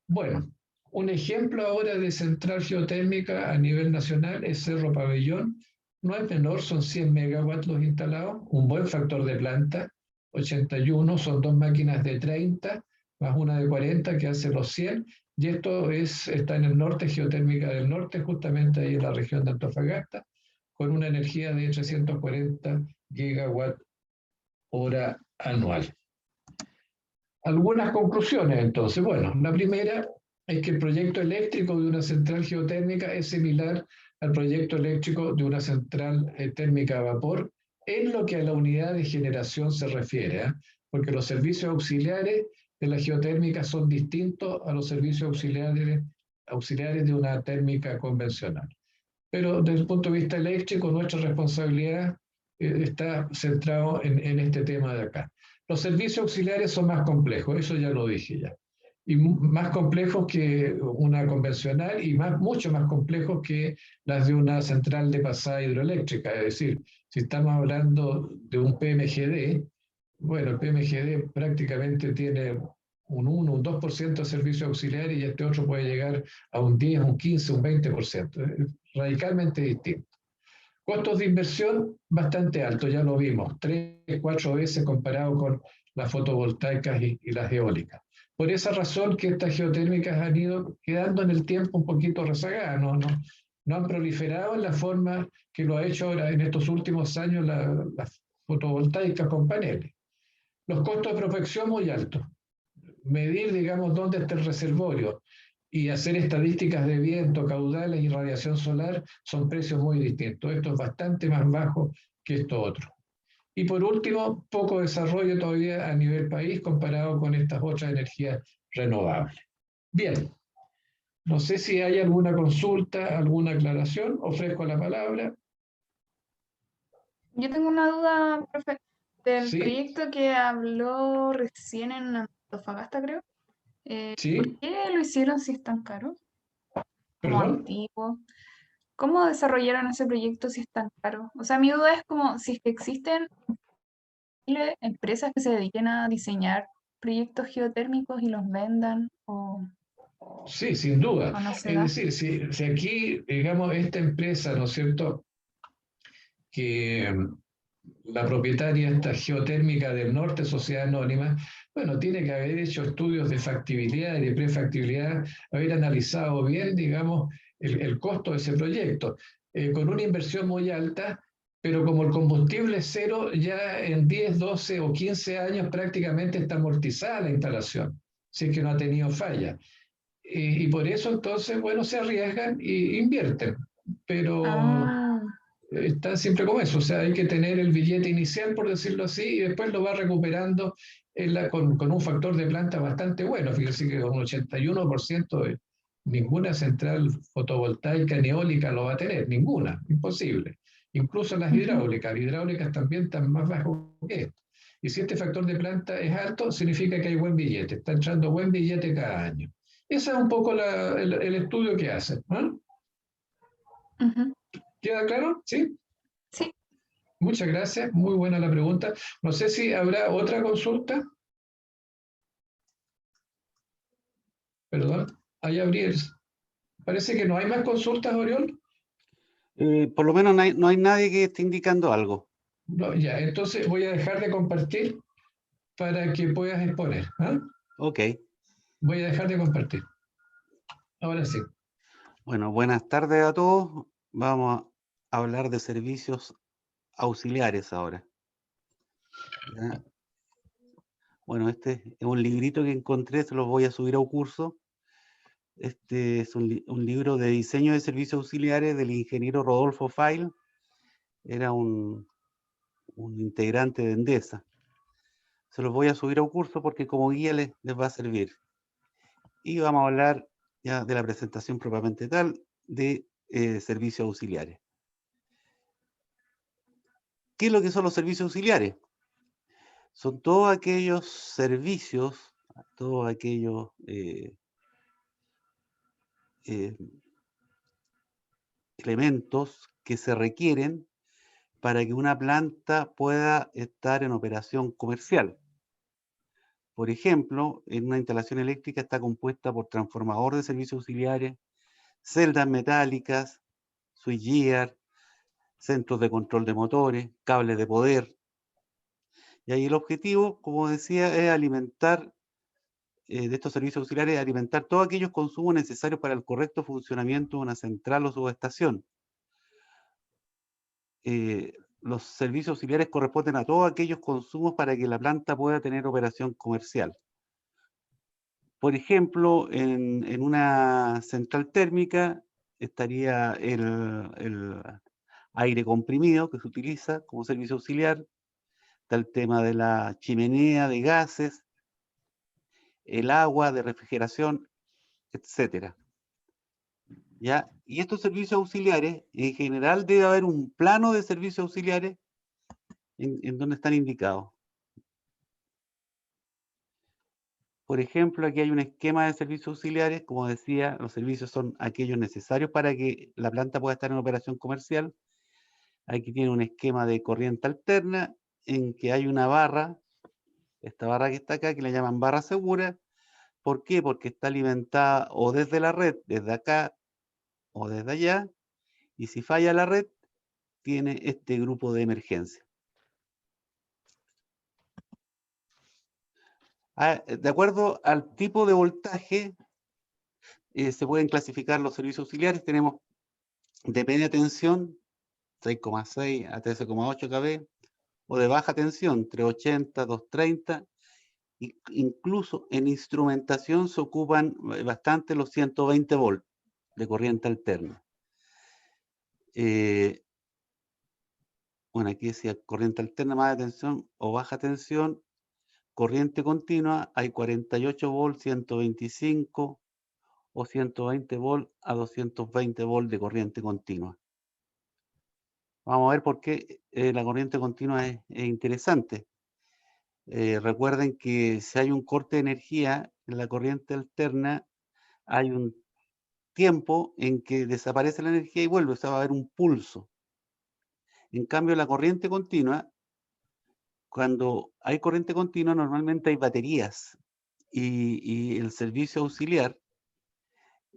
Speaker 2: Bueno, un ejemplo ahora de central geotérmica a nivel nacional es Cerro Pabellón. No es menor, son 100 megawatts los instalados, un buen factor de planta, 81, son dos máquinas de 30, más una de 40 que hace los 100, y esto está en el norte, geotérmica del norte, justamente ahí en la región de Antofagasta, con una energía de 340 gigawatt hora anual. Algunas conclusiones, entonces. Bueno, la primera es que el proyecto eléctrico de una central geotérmica es similar al proyecto eléctrico de una central térmica a vapor en lo que a la unidad de generación se refiere, porque los servicios auxiliares de la geotérmica son distintos a los servicios auxiliares de una térmica convencional. Pero desde el punto de vista eléctrico, nuestra responsabilidad está centrado en este tema de acá. Los servicios auxiliares son más complejos, eso ya lo dije ya. Y más complejos que una convencional y mucho más complejos que las de una central de pasada hidroeléctrica. Es decir, si estamos hablando de un PMGD, bueno, el PMGD prácticamente tiene un 1, un 2% de servicios auxiliares y este otro puede llegar a un 10, un 15, un 20%. Es radicalmente distinto. Costos de inversión bastante altos, ya lo vimos, 3, 4 veces comparado con las fotovoltaicas y las eólicas. Por esa razón que estas geotérmicas han ido quedando en el tiempo un poquito rezagadas, no han proliferado en la forma que lo ha hecho ahora en estos últimos años las fotovoltaicas con paneles. Los costos de prospección muy altos. Medir, digamos, dónde está el reservorio y hacer estadísticas de viento, caudales y radiación solar son precios muy distintos. Esto es bastante más bajo que esto otro. Y por último, poco desarrollo todavía a nivel país comparado con estas otras energías renovables. Bien, no sé si hay alguna consulta, alguna aclaración. Ofrezco la palabra.
Speaker 3: Yo tengo una duda, profe, del
Speaker 2: Sí,
Speaker 3: proyecto que habló recién en Antofagasta, creo.
Speaker 2: sí,
Speaker 3: ¿Por qué lo hicieron si es tan caro? Como
Speaker 2: perdón.
Speaker 3: antiguo. ¿Cómo desarrollaron ese proyecto si es tan caro? O sea, mi duda es como si es que existen empresas que se dediquen a diseñar proyectos geotérmicos y los vendan
Speaker 2: Sí, sin duda.
Speaker 3: o no se
Speaker 2: Es
Speaker 3: da.
Speaker 2: decir, si aquí, digamos, esta empresa, ¿no es cierto?, que la propietaria esta geotérmica del norte, Sociedad Anónima, bueno, tiene que haber hecho estudios de factibilidad y de prefactibilidad, haber analizado bien, digamos, el costo de ese proyecto, con una inversión muy alta, pero como el combustible es cero, ya en 10, 12 o 15 años prácticamente está amortizada la instalación, si es que no ha tenido falla. Y por eso entonces, bueno, se arriesgan e invierten, pero
Speaker 3: Ah,
Speaker 2: está siempre como eso, o sea, hay que tener el billete inicial, por decirlo así, y después lo va recuperando con un factor de planta bastante bueno. Fíjense que un 81% de ninguna central fotovoltaica ni eólica lo va a tener, ninguna, imposible. Incluso las hidráulicas también están más bajos que esto. Y si este factor de planta es alto, significa que hay buen billete, está entrando buen billete cada año. Ese es un poco el estudio que hacen, ¿no? ¿Queda claro? ¿Sí?
Speaker 3: sí.
Speaker 2: Muchas gracias, muy buena la pregunta. No sé si habrá otra consulta. Perdón, ahí habría. Parece que no hay más consultas, Oriol.
Speaker 4: Por lo menos no hay nadie que esté indicando algo.
Speaker 2: No, ya, entonces voy a dejar de compartir para que puedas exponer. ¿Ah?
Speaker 4: Ok.
Speaker 2: Voy a dejar de compartir. Ahora sí.
Speaker 4: Bueno, buenas tardes a todos. Vamos a hablar de servicios auxiliares ahora. ¿Ya? Bueno, este es un librito que encontré, se los voy a subir a un curso. Este es un libro de diseño de servicios auxiliares del ingeniero Rodolfo Fail. Era un integrante de Endesa. Se los voy a subir a un curso porque como guía les va a servir. Y vamos a hablar ya de la presentación propiamente tal de servicios auxiliares. ¿Qué es lo que son los servicios auxiliares? Son todos aquellos servicios, todos aquellos elementos que se requieren para que una planta pueda estar en operación comercial. Por ejemplo, en una instalación eléctrica está compuesta por transformador de servicios auxiliares, celdas metálicas, switchgear, centros de control de motores, cables de poder. Y ahí el objetivo, como decía, es alimentar de estos servicios auxiliares, alimentar todos aquellos consumos necesarios para el correcto funcionamiento de una central o subestación. Los servicios auxiliares corresponden a todos aquellos consumos para que la planta pueda tener operación comercial. Por ejemplo, en una central térmica estaría el aire comprimido que se utiliza como servicio auxiliar, está el tema de la chimenea de gases, el agua de refrigeración, etcétera. ¿Ya? Y estos servicios auxiliares, en general debe haber un plano de servicios auxiliares en donde están indicados. Por ejemplo, aquí hay un esquema de servicios auxiliares. Como decía, los servicios son aquellos necesarios para que la planta pueda estar en operación comercial. Aquí tiene un esquema de corriente alterna en que hay una barra, esta barra que está acá, que le llaman barra segura. ¿Por qué? Porque está alimentada o desde la red, desde acá o desde allá, y si falla la red, tiene este grupo de emergencia. De acuerdo al tipo de voltaje, se pueden clasificar los servicios auxiliares. Tenemos de media tensión, 6,6 a 13,8 kV, o de baja tensión, 380, 230. Incluso en instrumentación se ocupan bastante los 120 volts de corriente alterna. Bueno, aquí decía corriente alterna, más de tensión o baja tensión. Corriente continua, hay 48 volts, 125 o 120 volts a 220 volts de corriente continua. Vamos a ver por qué la corriente continua es interesante. Recuerden que si hay un corte de energía en la corriente alterna, hay un tiempo en que desaparece la energía y vuelve, o sea, va a haber un pulso. En cambio, la corriente continua, cuando hay corriente continua, normalmente hay baterías y el servicio auxiliar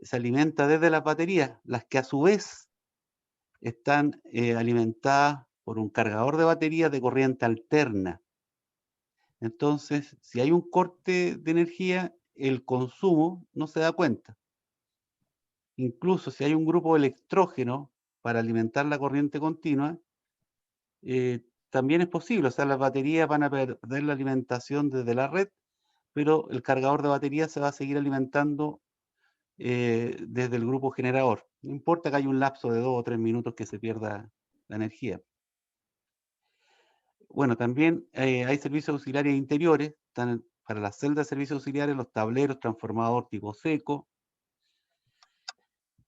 Speaker 4: se alimenta desde las baterías, las que a su vez están alimentadas por un cargador de baterías de corriente alterna. Entonces, si hay un corte de energía, el consumo no se da cuenta. Incluso si hay un grupo electrógeno para alimentar la corriente continua, también es posible. O sea, las baterías van a perder la alimentación desde la red, pero el cargador de baterías se va a seguir alimentando desde el grupo generador. No importa que haya un lapso de 2 o 3 minutos que se pierda la energía. Bueno, también hay servicios auxiliares interiores, están para las celdas de servicios auxiliares, los tableros, transformador tipo seco,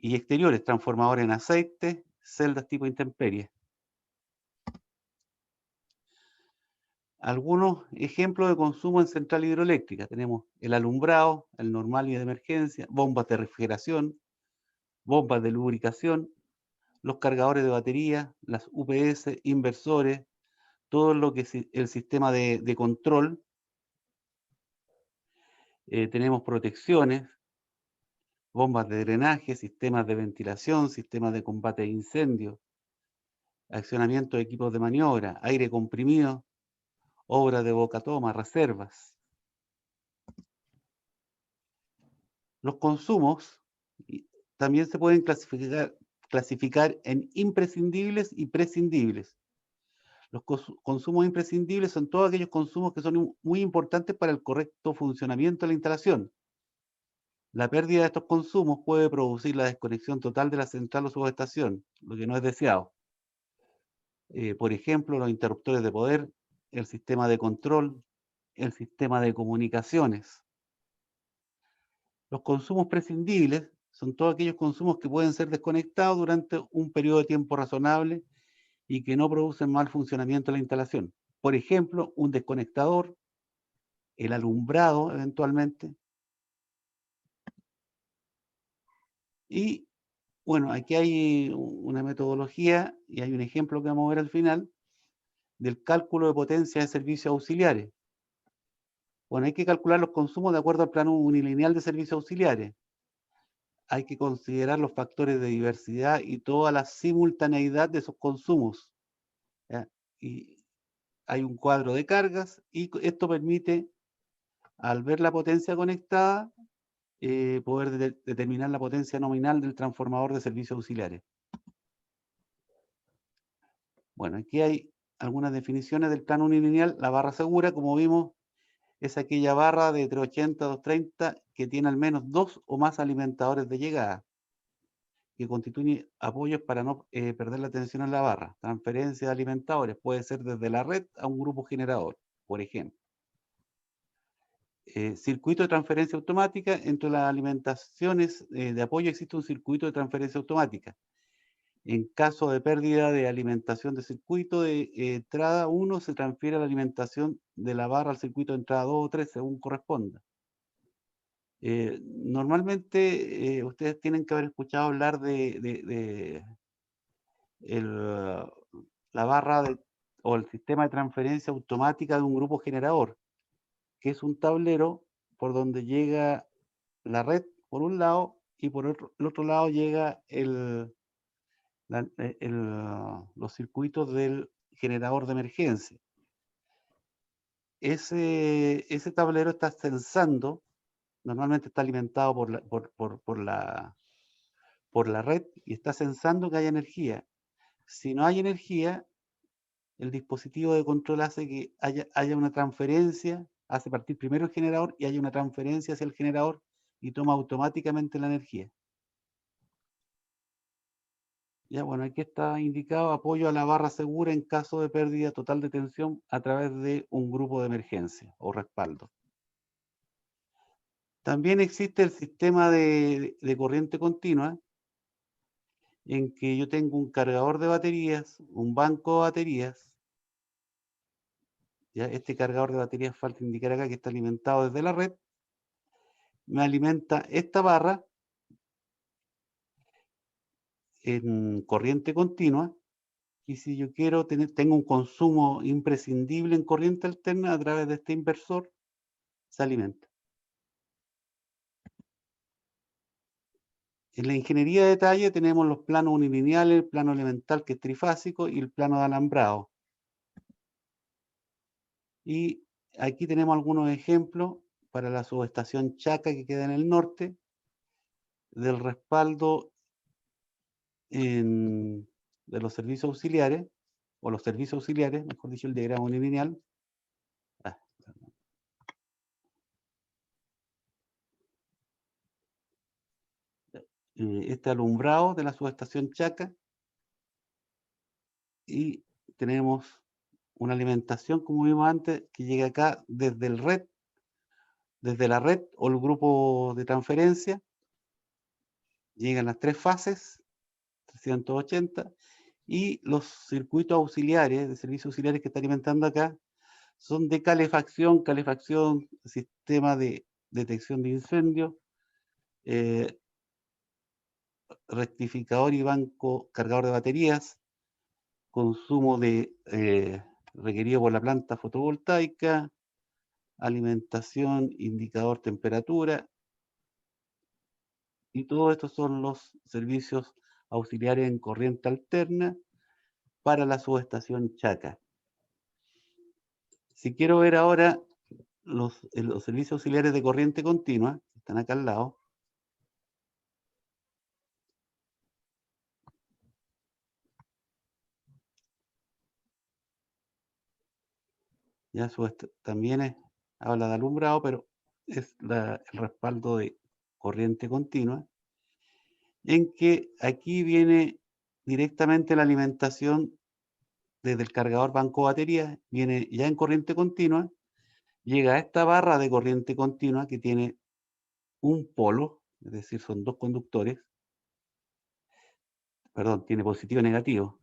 Speaker 4: y exteriores, transformador en aceite, celdas tipo intemperie. Algunos ejemplos de consumo en central hidroeléctrica. Tenemos el alumbrado, el normal y de emergencia, bombas de refrigeración, bombas de lubricación, los cargadores de batería, las UPS, inversores, todo lo que es el sistema de control. Tenemos protecciones, bombas de drenaje, sistemas de ventilación, sistemas de combate de incendios, accionamiento de equipos de maniobra, aire comprimido, obras de bocatoma, reservas. Los consumos también se pueden clasificar en imprescindibles y prescindibles. Los consumos imprescindibles son todos aquellos consumos que son muy importantes para el correcto funcionamiento de la instalación. La pérdida de estos consumos puede producir la desconexión total de la central o subestación, lo que no es deseado. Por ejemplo, los interruptores de poder, el sistema de control, el sistema de comunicaciones. Los consumos prescindibles son todos aquellos consumos que pueden ser desconectados durante un periodo de tiempo razonable y que no producen mal funcionamiento de la instalación. Por ejemplo, un desconectador, el alumbrado eventualmente. Y bueno, aquí hay una metodología y hay un ejemplo que vamos a ver al final del cálculo de potencia de servicios auxiliares. Bueno, hay que calcular los consumos de acuerdo al plano unilineal de servicios auxiliares. Hay que considerar los factores de diversidad y toda la simultaneidad de esos consumos, ¿ya? Y hay un cuadro de cargas y esto permite, al ver la potencia conectada, poder determinar la potencia nominal del transformador de servicios auxiliares. Bueno, aquí hay algunas definiciones del plano unilineal. La barra segura, como vimos, es aquella barra de 380 a 230 que tiene al menos 2 o más alimentadores de llegada, que constituye apoyos para no perder la tensión en la barra. Transferencia de alimentadores puede ser desde la red a un grupo generador, por ejemplo. Circuito de transferencia automática. Entre las alimentaciones de apoyo existe un circuito de transferencia automática. En caso de pérdida de alimentación de circuito de entrada 1, se transfiere la alimentación de la barra al circuito de entrada 2 o 3, según corresponda. Normalmente ustedes tienen que haber escuchado hablar de la barra o el sistema de transferencia automática de un grupo generador, que es un tablero por donde llega la red por un lado y por el otro lado llega los circuitos del generador de emergencia. Ese tablero está censando, normalmente está alimentado por la red y está censando que haya energía. Si no hay energía, el dispositivo de control hace que haya una transferencia, hace partir primero el generador y haya una transferencia hacia el generador y toma automáticamente la energía. Ya, bueno, aquí está indicado apoyo a la barra segura en caso de pérdida total de tensión a través de un grupo de emergencia o respaldo. También existe el sistema de corriente continua, en que yo tengo un cargador de baterías, un banco de baterías. Ya, este cargador de baterías, falta indicar acá que está alimentado desde la red. Me alimenta esta barra en corriente continua. Y si yo quiero tengo un consumo imprescindible en corriente alterna, a través de este inversor se alimenta. En la ingeniería de detalle tenemos los planos unilineales, el plano elemental que es trifásico y el plano de alambrado. Y aquí tenemos algunos ejemplos para la subestación Chaca que queda en el norte, del respaldo de los servicios auxiliares, o los servicios auxiliares, mejor dicho, el diagrama unilineal. Este alumbrado de la subestación Chaca, y tenemos una alimentación, como vimos antes, que llega acá desde la red o el grupo de transferencia. Llegan las tres fases, 380, y los circuitos auxiliares, de servicios auxiliares que está alimentando acá, son de calefacción, sistema de detección de incendio, rectificador y banco cargador de baterías, consumo requerido por la planta fotovoltaica, alimentación, indicador temperatura, y todos estos son los servicios auxiliares en corriente alterna para la subestación Chaca. Si quiero ver ahora los servicios auxiliares de corriente continua, que están acá al lado, Ya también habla de alumbrado, pero es el respaldo de corriente continua, en que aquí viene directamente la alimentación desde el cargador banco batería, viene ya en corriente continua, llega a esta barra de corriente continua que tiene un polo, es decir, son dos conductores, perdón, tiene positivo y negativo.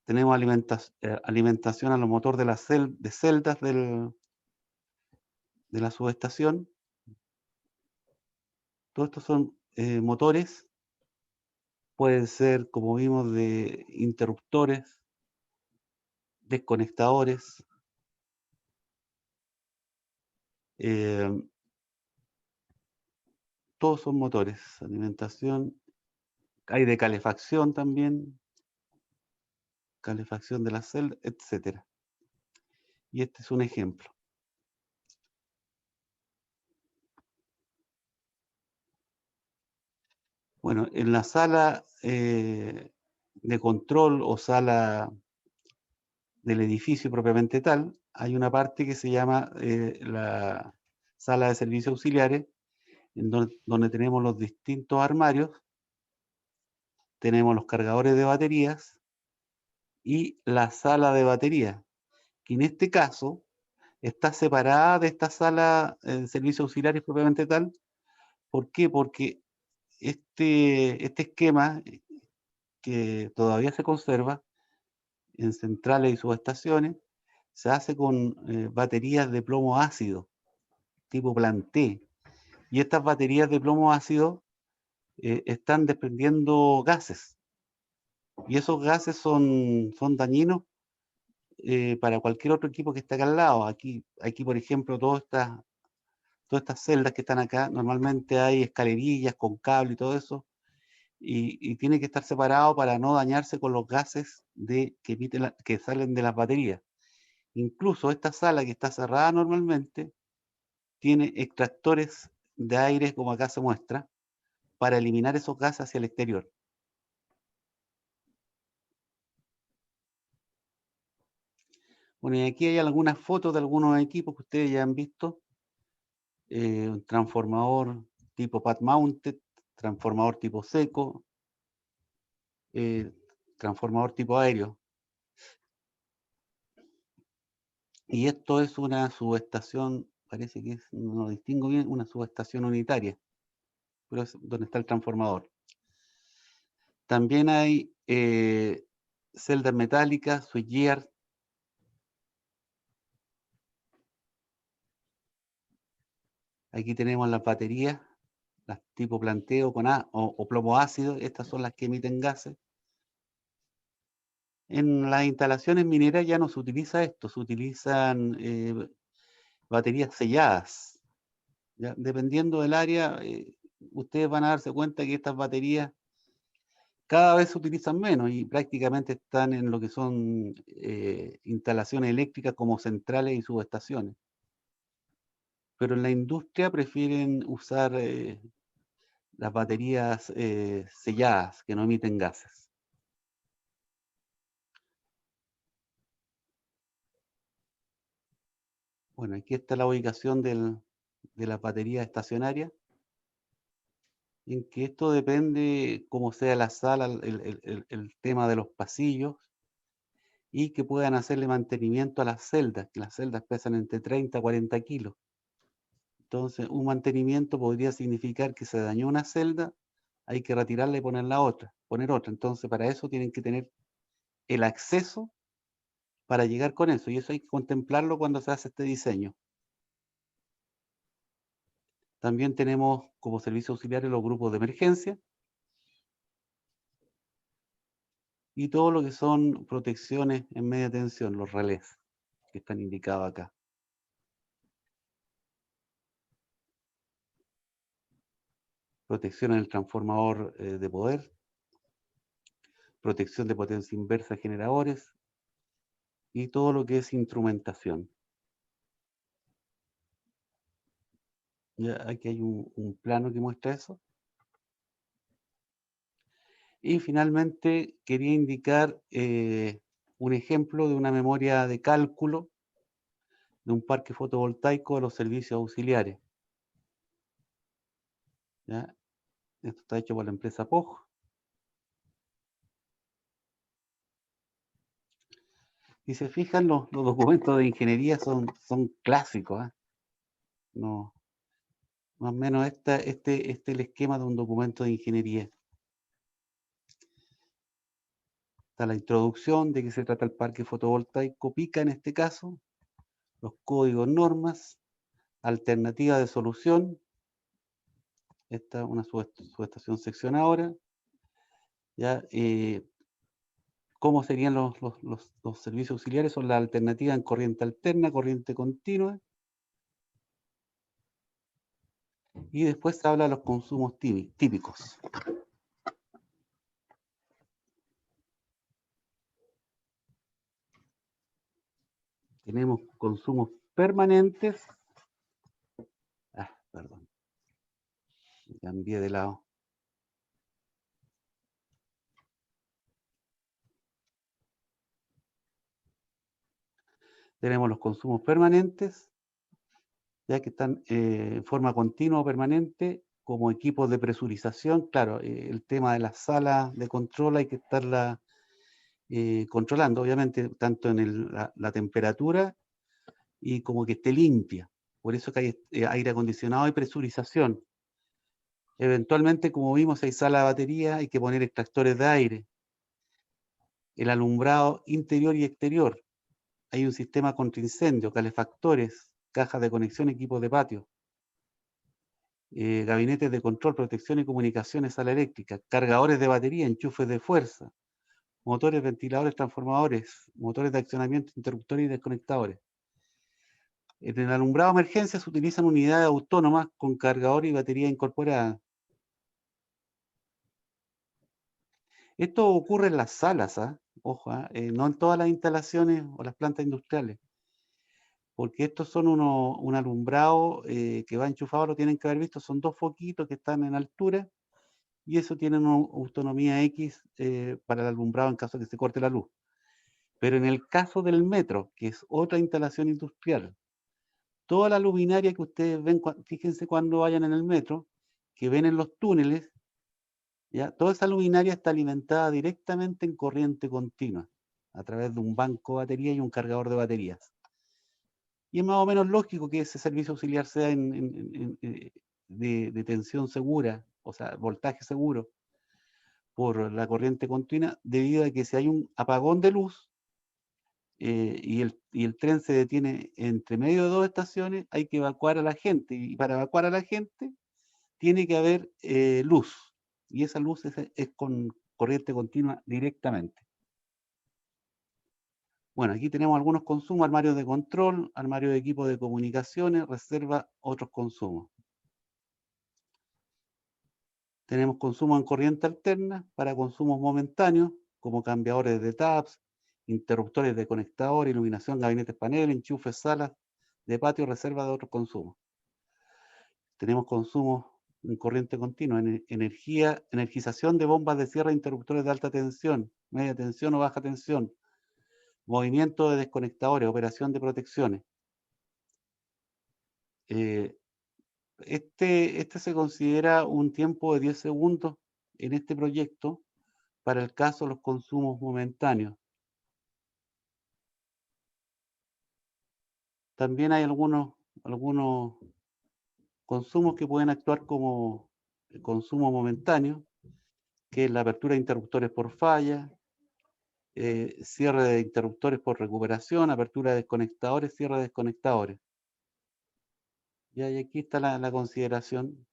Speaker 4: Tenemos alimentación a los motores de las celdas de la subestación. Todos estos son motores, pueden ser, como vimos, de interruptores, desconectadores, todos son motores, alimentación, hay de calefacción también, calefacción de la celda, etcétera. Y este es un ejemplo. Bueno, en la sala de control o sala del edificio propiamente tal, hay una parte que se llama la sala de servicios auxiliares, en donde tenemos los distintos armarios, tenemos los cargadores de baterías y la sala de batería, que en este caso está separada de esta sala de servicios auxiliares propiamente tal. ¿Por qué? Porque este esquema que todavía se conserva en centrales y subestaciones, se hace con baterías de plomo ácido, tipo Planté. Y estas baterías de plomo ácido están desprendiendo gases. Y esos gases son dañinos para cualquier otro equipo que esté acá al lado. Aquí por ejemplo, todas estas celdas que están acá, normalmente hay escalerillas con cable y todo eso, y tiene que estar separado para no dañarse con los gases que salen de las baterías. Incluso esta sala que está cerrada normalmente tiene extractores de aire, como acá se muestra, para eliminar esos gases hacia el exterior. Bueno, y aquí hay algunas fotos de algunos equipos que ustedes ya han visto. Un transformador tipo pad mounted, transformador tipo seco, transformador tipo aéreo. Y esto es una subestación, parece que no lo distingo bien, una subestación unitaria, pero es donde está el transformador. También hay celdas metálicas, switchgear. Aquí tenemos las baterías, las tipo planteo con o plomo ácido. Estas son las que emiten gases. En las instalaciones mineras ya no se utiliza esto, se utilizan baterías selladas. ¿Ya? Dependiendo del área, ustedes van a darse cuenta que estas baterías cada vez se utilizan menos y prácticamente están en lo que son instalaciones eléctricas como centrales y subestaciones. Pero en la industria prefieren usar las baterías selladas, que no emiten gases. Bueno, aquí está la ubicación de las baterías estacionarias, en que esto depende cómo sea la sala, el tema de los pasillos, y que puedan hacerle mantenimiento a las celdas, que las celdas pesan entre 30 a 40 kilos. Entonces, un mantenimiento podría significar que se dañó una celda, hay que retirarla y poner otra. Entonces, para eso tienen que tener el acceso para llegar con eso, y eso hay que contemplarlo cuando se hace este diseño. También tenemos como servicio auxiliario los grupos de emergencia y todo lo que son protecciones en media tensión, los relés que están indicados acá. Protección en el transformador de poder, protección de potencia inversa de generadores y todo lo que es instrumentación. Ya, aquí hay un plano que muestra eso. Y finalmente quería indicar un ejemplo de una memoria de cálculo de un parque fotovoltaico de los servicios auxiliares. ¿Ya? Esto está hecho por la empresa POJ. Y se fijan, los documentos de ingeniería son clásicos. ¿Ah? No, más o menos este es el esquema de un documento de ingeniería. Está la introducción de qué se trata el parque fotovoltaico PICA en este caso, los códigos, normas, alternativa de solución. Esta es una subestación seccionadora. ¿Ya? ¿Cómo serían los servicios auxiliares? Son las alternativas en corriente alterna, corriente continua. Y después se habla de los consumos típicos. Tenemos consumos permanentes. Perdón. Me cambié de lado. Tenemos los consumos permanentes, ya que están en forma continua o permanente, como equipos de presurización. Claro, el tema de las salas de control hay que estarla controlando, obviamente, tanto en la temperatura y como que esté limpia. Por eso que hay aire acondicionado y presurización. Eventualmente, como vimos, hay sala de batería, hay que poner extractores de aire. El alumbrado interior y exterior. Hay un sistema contra incendio, calefactores, cajas de conexión, equipos de patio. Gabinetes de control, protección y comunicaciones, sala eléctrica, cargadores de batería, enchufes de fuerza, motores, ventiladores, transformadores, motores de accionamiento, interruptores y desconectadores. En el alumbrado de emergencia se utilizan unidades autónomas con cargador y batería incorporada. Esto ocurre en las salas, ojo, no en todas las instalaciones o las plantas industriales, porque estos son un alumbrado que va enchufado, lo tienen que haber visto, son dos foquitos que están en altura, y eso tiene una autonomía X para el alumbrado en caso de que se corte la luz. Pero en el caso del metro, que es otra instalación industrial, toda la luminaria que ustedes ven, fíjense cuando vayan en el metro, que ven en los túneles, ¿ya? Toda esa luminaria está alimentada directamente en corriente continua, a través de un banco de batería y un cargador de baterías. Y es más o menos lógico que ese servicio auxiliar sea de tensión segura, o sea, voltaje seguro, por la corriente continua, debido a que si hay un apagón de luz y el tren se detiene entre medio de dos estaciones, hay que evacuar a la gente, y para evacuar a la gente tiene que haber luz, y esa luz es con corriente continua directamente. Bueno, aquí tenemos algunos consumos: armarios de control, armarios de equipo de comunicaciones, reserva, otros consumos. Tenemos consumos en corriente alterna para consumos momentáneos, como cambiadores de taps, interruptores de conectador, iluminación, gabinetes panel, enchufes, salas de patio, reserva de otros consumos. Tenemos consumos en corriente continua, energización de bombas de cierre, interruptores de alta tensión, media tensión o baja tensión, movimiento de desconectadores, operación de protecciones. Este se considera un tiempo de 10 segundos en este proyecto para el caso de los consumos momentáneos. También hay algunos consumos que pueden actuar como consumo momentáneo, que es la apertura de interruptores por falla, cierre de interruptores por recuperación, apertura de desconectadores, cierre de desconectadores. Y aquí está la consideración,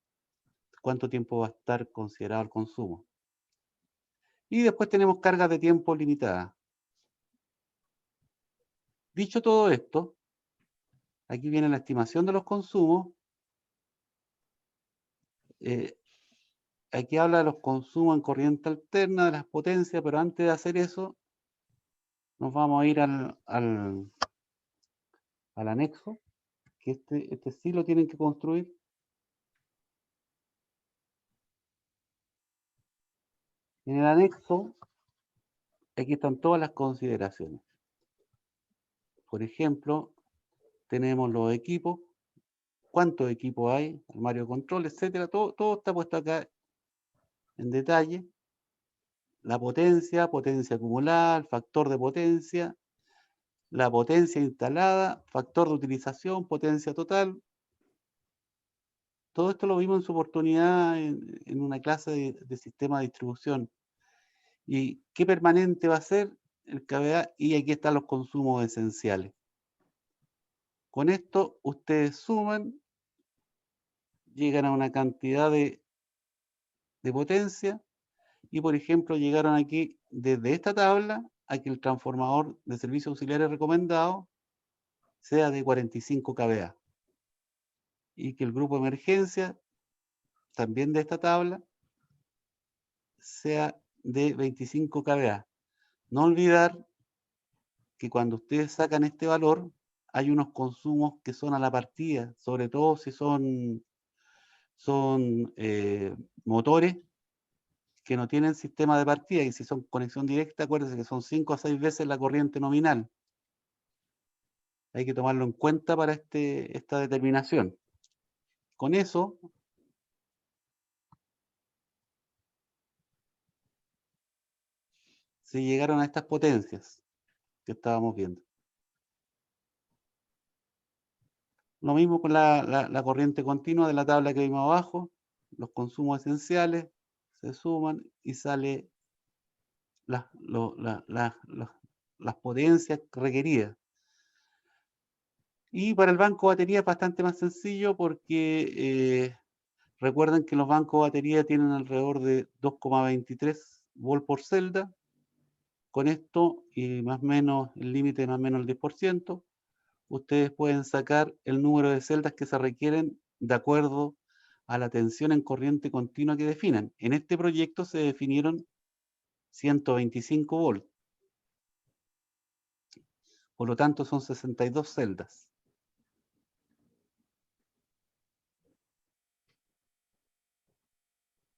Speaker 4: cuánto tiempo va a estar considerado el consumo. Y después tenemos cargas de tiempo limitadas. Dicho todo esto, aquí viene la estimación de los consumos. Aquí habla de los consumos en corriente alterna, de las potencias, pero antes de hacer eso, nos vamos a ir al anexo, que este sí lo tienen que construir. En el anexo aquí están todas las consideraciones. Por ejemplo, tenemos los equipos, cuántos equipos hay, armario de control, etcétera. Todo está puesto acá en detalle. La potencia, potencia acumulada, el factor de potencia, la potencia instalada, factor de utilización, potencia total. Todo esto lo vimos en su oportunidad en una clase de sistema de distribución. ¿Y qué permanente va a ser el KVA? Y aquí están los consumos esenciales. Con esto ustedes suman, llegan a una cantidad de potencia y, por ejemplo, llegaron aquí desde esta tabla a que el transformador de servicios auxiliares recomendado sea de 45 kVA y que el grupo de emergencia, también de esta tabla, sea de 25 kVA. No olvidar que cuando ustedes sacan este valor, hay unos consumos que son a la partida, sobre todo si son motores que no tienen sistema de partida, y si son conexión directa, acuérdense que son 5 a 6 veces la corriente nominal. Hay que tomarlo en cuenta para esta determinación. Con eso, se llegaron a estas potencias que estábamos viendo. Lo mismo con la corriente continua de la tabla que vimos abajo. Los consumos esenciales se suman y sale las potencias requeridas. Y para el banco de batería es bastante más sencillo porque recuerden que los bancos de batería tienen alrededor de 2,23 volt por celda. Con esto, y más o menos el límite más o menos el 10%, ustedes pueden sacar el número de celdas que se requieren de acuerdo a la tensión en corriente continua que definan. En este proyecto se definieron 125 volts. Por lo tanto, son 62 celdas.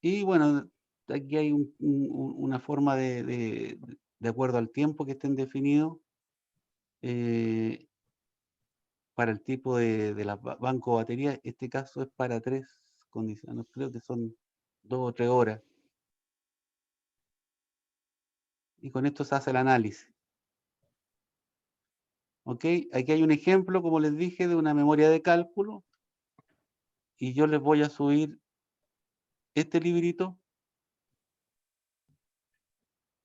Speaker 4: Y bueno, aquí hay una forma de acuerdo al tiempo que estén definidos para el tipo de banco de batería. Este caso es para 3 condiciones, creo que son 2 o 3 horas. Y con esto se hace el análisis. ¿Ok? Aquí hay un ejemplo, como les dije, de una memoria de cálculo. Y yo les voy a subir este librito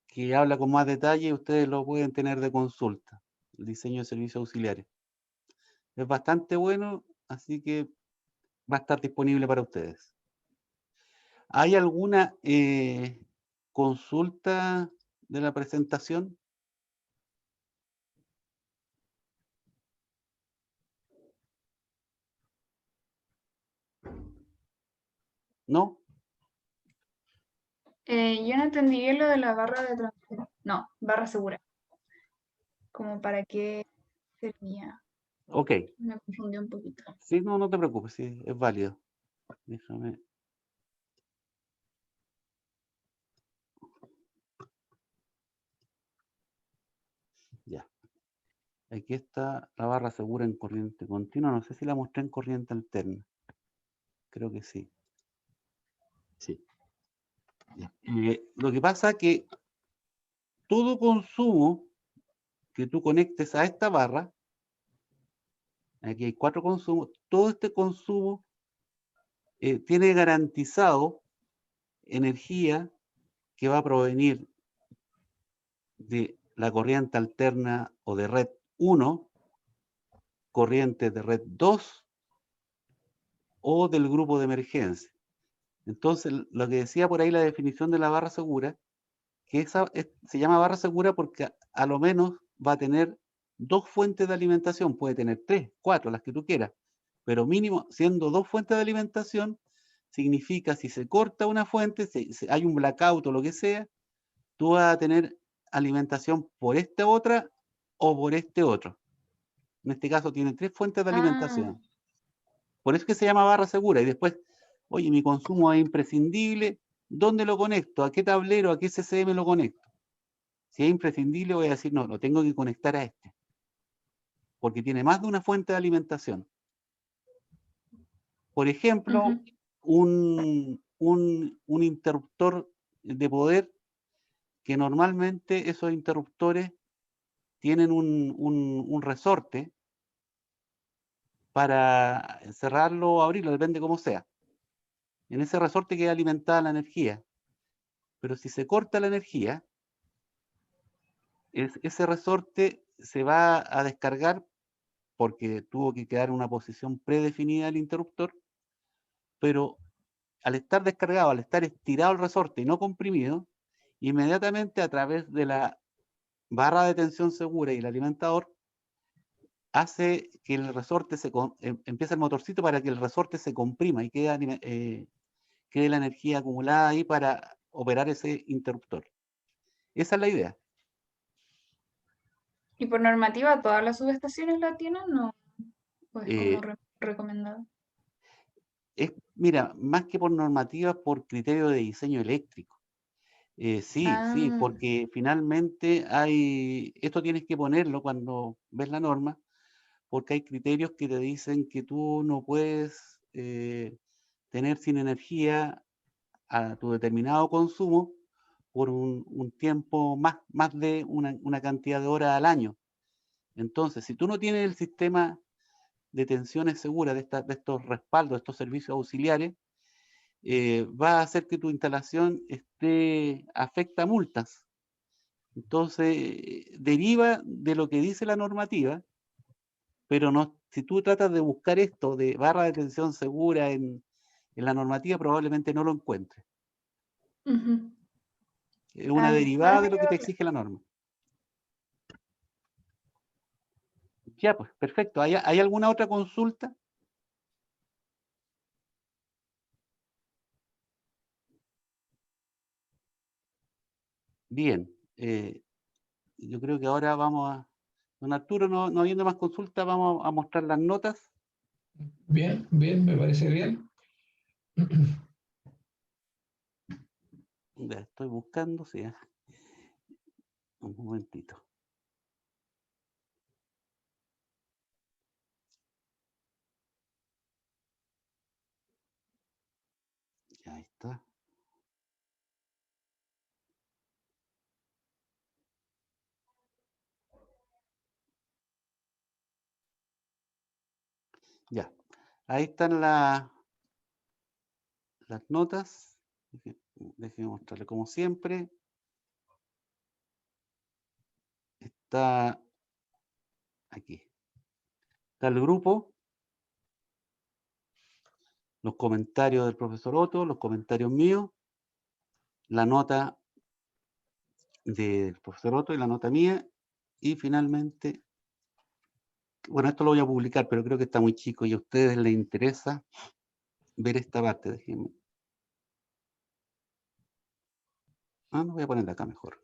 Speaker 4: que habla con más detalle y ustedes lo pueden tener de consulta. El diseño de servicios auxiliares. Es bastante bueno, así que va a estar disponible para ustedes. ¿Hay alguna consulta de la presentación? ¿No?
Speaker 3: Yo no entendí bien lo de la barra de transferencia. No, barra segura. Como para qué servía.
Speaker 4: Ok.
Speaker 3: Me confundí un poquito.
Speaker 4: Sí, no te preocupes, sí, es válido. Déjame. Ya. Aquí está la barra segura en corriente continua. No sé si la mostré en corriente alterna. Creo que sí. Sí. Lo que pasa es que todo consumo que tú conectes a esta barra, aquí hay 4 consumos, todo este consumo tiene garantizado energía que va a provenir de la corriente alterna o de red 1, corriente de red 2 o del grupo de emergencia. Entonces, lo que decía por ahí la definición de la barra segura, que se llama barra segura porque a lo menos va a tener 2 fuentes de alimentación, puede tener 3, 4, las que tú quieras, pero mínimo, siendo 2 fuentes de alimentación, significa si se corta una fuente, si hay un blackout o lo que sea, tú vas a tener alimentación por esta otra o por este otro. En este caso tiene 3 fuentes de alimentación. Por eso es que se llama barra segura. Y después, oye, mi consumo es imprescindible. ¿Dónde lo conecto? ¿A qué tablero? ¿A qué CCM lo conecto? Si es imprescindible, voy a decir, no, lo tengo que conectar a este, porque tiene más de una fuente de alimentación. Por ejemplo,
Speaker 3: Ujú.
Speaker 4: un interruptor de poder, que normalmente esos interruptores tienen un resorte para cerrarlo o abrirlo, depende cómo sea. En ese resorte queda alimentada la energía. Pero si se corta la energía, ese resorte se va a descargar porque tuvo que quedar en una posición predefinida el interruptor, pero al estar descargado, al estar estirado el resorte y no comprimido, inmediatamente a través de la barra de tensión segura y el alimentador, hace que el resorte empieza el motorcito para que el resorte se comprima y quede la energía acumulada ahí para operar ese interruptor. Esa es la idea.
Speaker 3: ¿Y por normativa todas las subestaciones la tienen o es como
Speaker 4: Eh,
Speaker 3: recomendado?
Speaker 4: Mira, más que por normativa, por criterio de diseño eléctrico. Sí, sí,
Speaker 3: Ah,
Speaker 4: porque finalmente esto tienes que ponerlo cuando ves la norma, porque hay criterios que te dicen que tú no puedes tener sin energía a tu determinado consumo por un tiempo más de una cantidad de horas al año. Entonces, si tú no tienes el sistema de tensiones seguras de estos respaldos, de estos servicios auxiliares, va a hacer que tu instalación afecta multas. Entonces, deriva de lo que dice la normativa, pero no, si tú tratas de buscar esto de barra de tensión segura en la normativa, probablemente no lo encuentres.
Speaker 3: ujú.
Speaker 4: Es una
Speaker 3: Ah, ya. Ahora
Speaker 4: derivada de
Speaker 3: me
Speaker 4: lo que
Speaker 3: quedó
Speaker 4: te
Speaker 3: claro.
Speaker 4: exige la norma. Ya, pues, perfecto. ¿Hay alguna otra consulta? Bien. Yo creo que ahora don Arturo, no habiendo más consultas, vamos a mostrar las notas.
Speaker 2: Bien, bien, me parece bien.
Speaker 4: Ya, estoy buscando, sí. Un momentito. Ya, ahí está. Ya. Ahí están las notas. Déjenme mostrarle como siempre. Está aquí. Está el grupo, los comentarios del profesor Otto, los comentarios míos, la nota del profesor Otto y la nota mía. Y finalmente, bueno, esto lo voy a publicar, pero creo que está muy chico y a ustedes les interesa ver esta parte. Déjenme. No voy a ponerla acá mejor.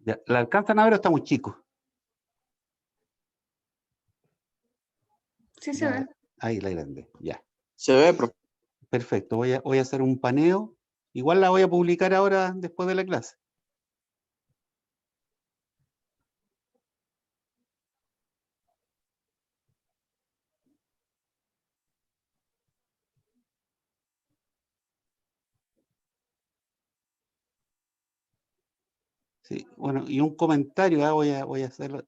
Speaker 4: Ya, ¿la alcanzan a ver o está muy chico?
Speaker 3: Sí se
Speaker 4: Ya,
Speaker 3: ve.
Speaker 4: ahí la grande, ya.
Speaker 1: Se ve, profe.
Speaker 4: Perfecto, voy a hacer un paneo. Igual la voy a publicar ahora después de la clase. Sí, bueno, y un comentario, voy a hacer,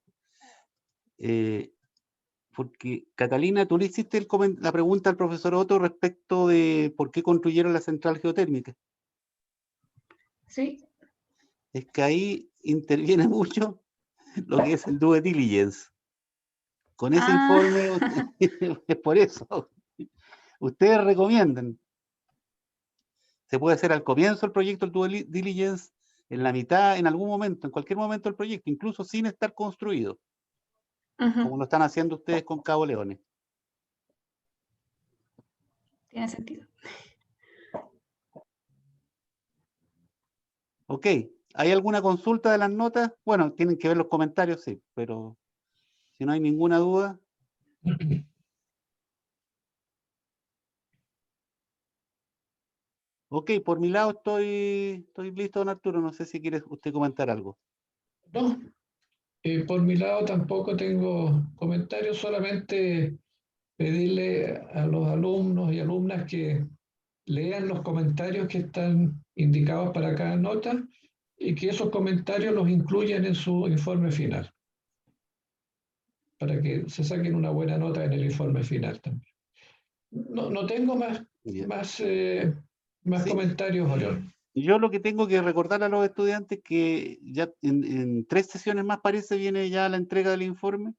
Speaker 4: porque Catalina, tú le hiciste la pregunta al profesor Otto respecto de por qué construyeron la central geotérmica.
Speaker 3: Sí.
Speaker 4: Es que ahí interviene mucho lo que es el due diligence. Con ese
Speaker 3: Ah,
Speaker 4: informe, es por eso, ustedes recomiendan. Se puede hacer al comienzo del proyecto el due diligence, en la mitad, en algún momento, en cualquier momento del proyecto, incluso sin estar construido, como
Speaker 3: ujú.
Speaker 4: lo están haciendo ustedes con Cabo Leones.
Speaker 3: Tiene sentido.
Speaker 4: Ok, ¿hay alguna consulta de las notas? Bueno, tienen que ver los comentarios, sí, pero si Si no hay ninguna duda. Ok, por mi lado estoy listo, don Arturo. No sé si quiere usted comentar algo.
Speaker 2: No, por mi lado tampoco tengo comentarios, solamente pedirle a los alumnos y alumnas que lean los comentarios que están indicados para cada nota y que esos comentarios los incluyan en su informe final, para que se saquen una buena nota en el informe final también. No tengo
Speaker 4: Bien.
Speaker 2: más
Speaker 4: Sí.
Speaker 2: comentarios, Orión.
Speaker 4: Yo lo que tengo que recordar a los estudiantes que ya en 3 sesiones más parece viene ya la entrega del informe.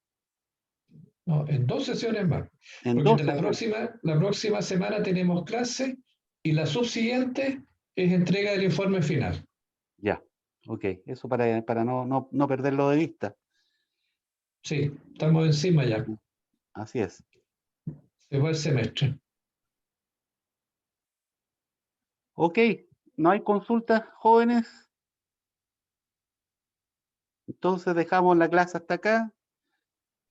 Speaker 2: No, en 2 sesiones más.
Speaker 4: En
Speaker 2: Porque
Speaker 4: 2
Speaker 2: la
Speaker 4: sesiones.
Speaker 2: próxima semana tenemos clase y la subsiguiente es entrega del informe final.
Speaker 4: Ya, ok. Eso para no perderlo de vista.
Speaker 2: Sí, estamos encima ya.
Speaker 4: Así es.
Speaker 2: Se va el semestre.
Speaker 4: Ok, no hay consultas, jóvenes. Entonces dejamos la clase hasta acá.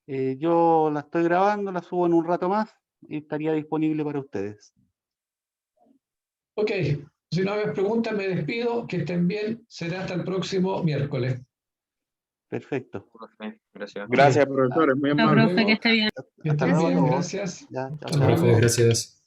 Speaker 4: Yo la estoy grabando, la subo en un rato más y estaría disponible para ustedes.
Speaker 2: Ok, si no me preguntan, me despido. Que estén bien. Será hasta el próximo miércoles.
Speaker 4: Perfecto.
Speaker 1: Profe, gracias.
Speaker 5: Gracias, profesor, es muy
Speaker 2: Hasta
Speaker 5: amable.
Speaker 2: luego.
Speaker 6: Profe, que esté bien.
Speaker 2: Que
Speaker 4: Hasta
Speaker 2: estén
Speaker 4: luego a
Speaker 2: bien,
Speaker 4: todos.
Speaker 2: gracias.
Speaker 4: Ya, chao,
Speaker 2: Hasta
Speaker 4: chao.
Speaker 2: luego.
Speaker 6: Profe, gracias.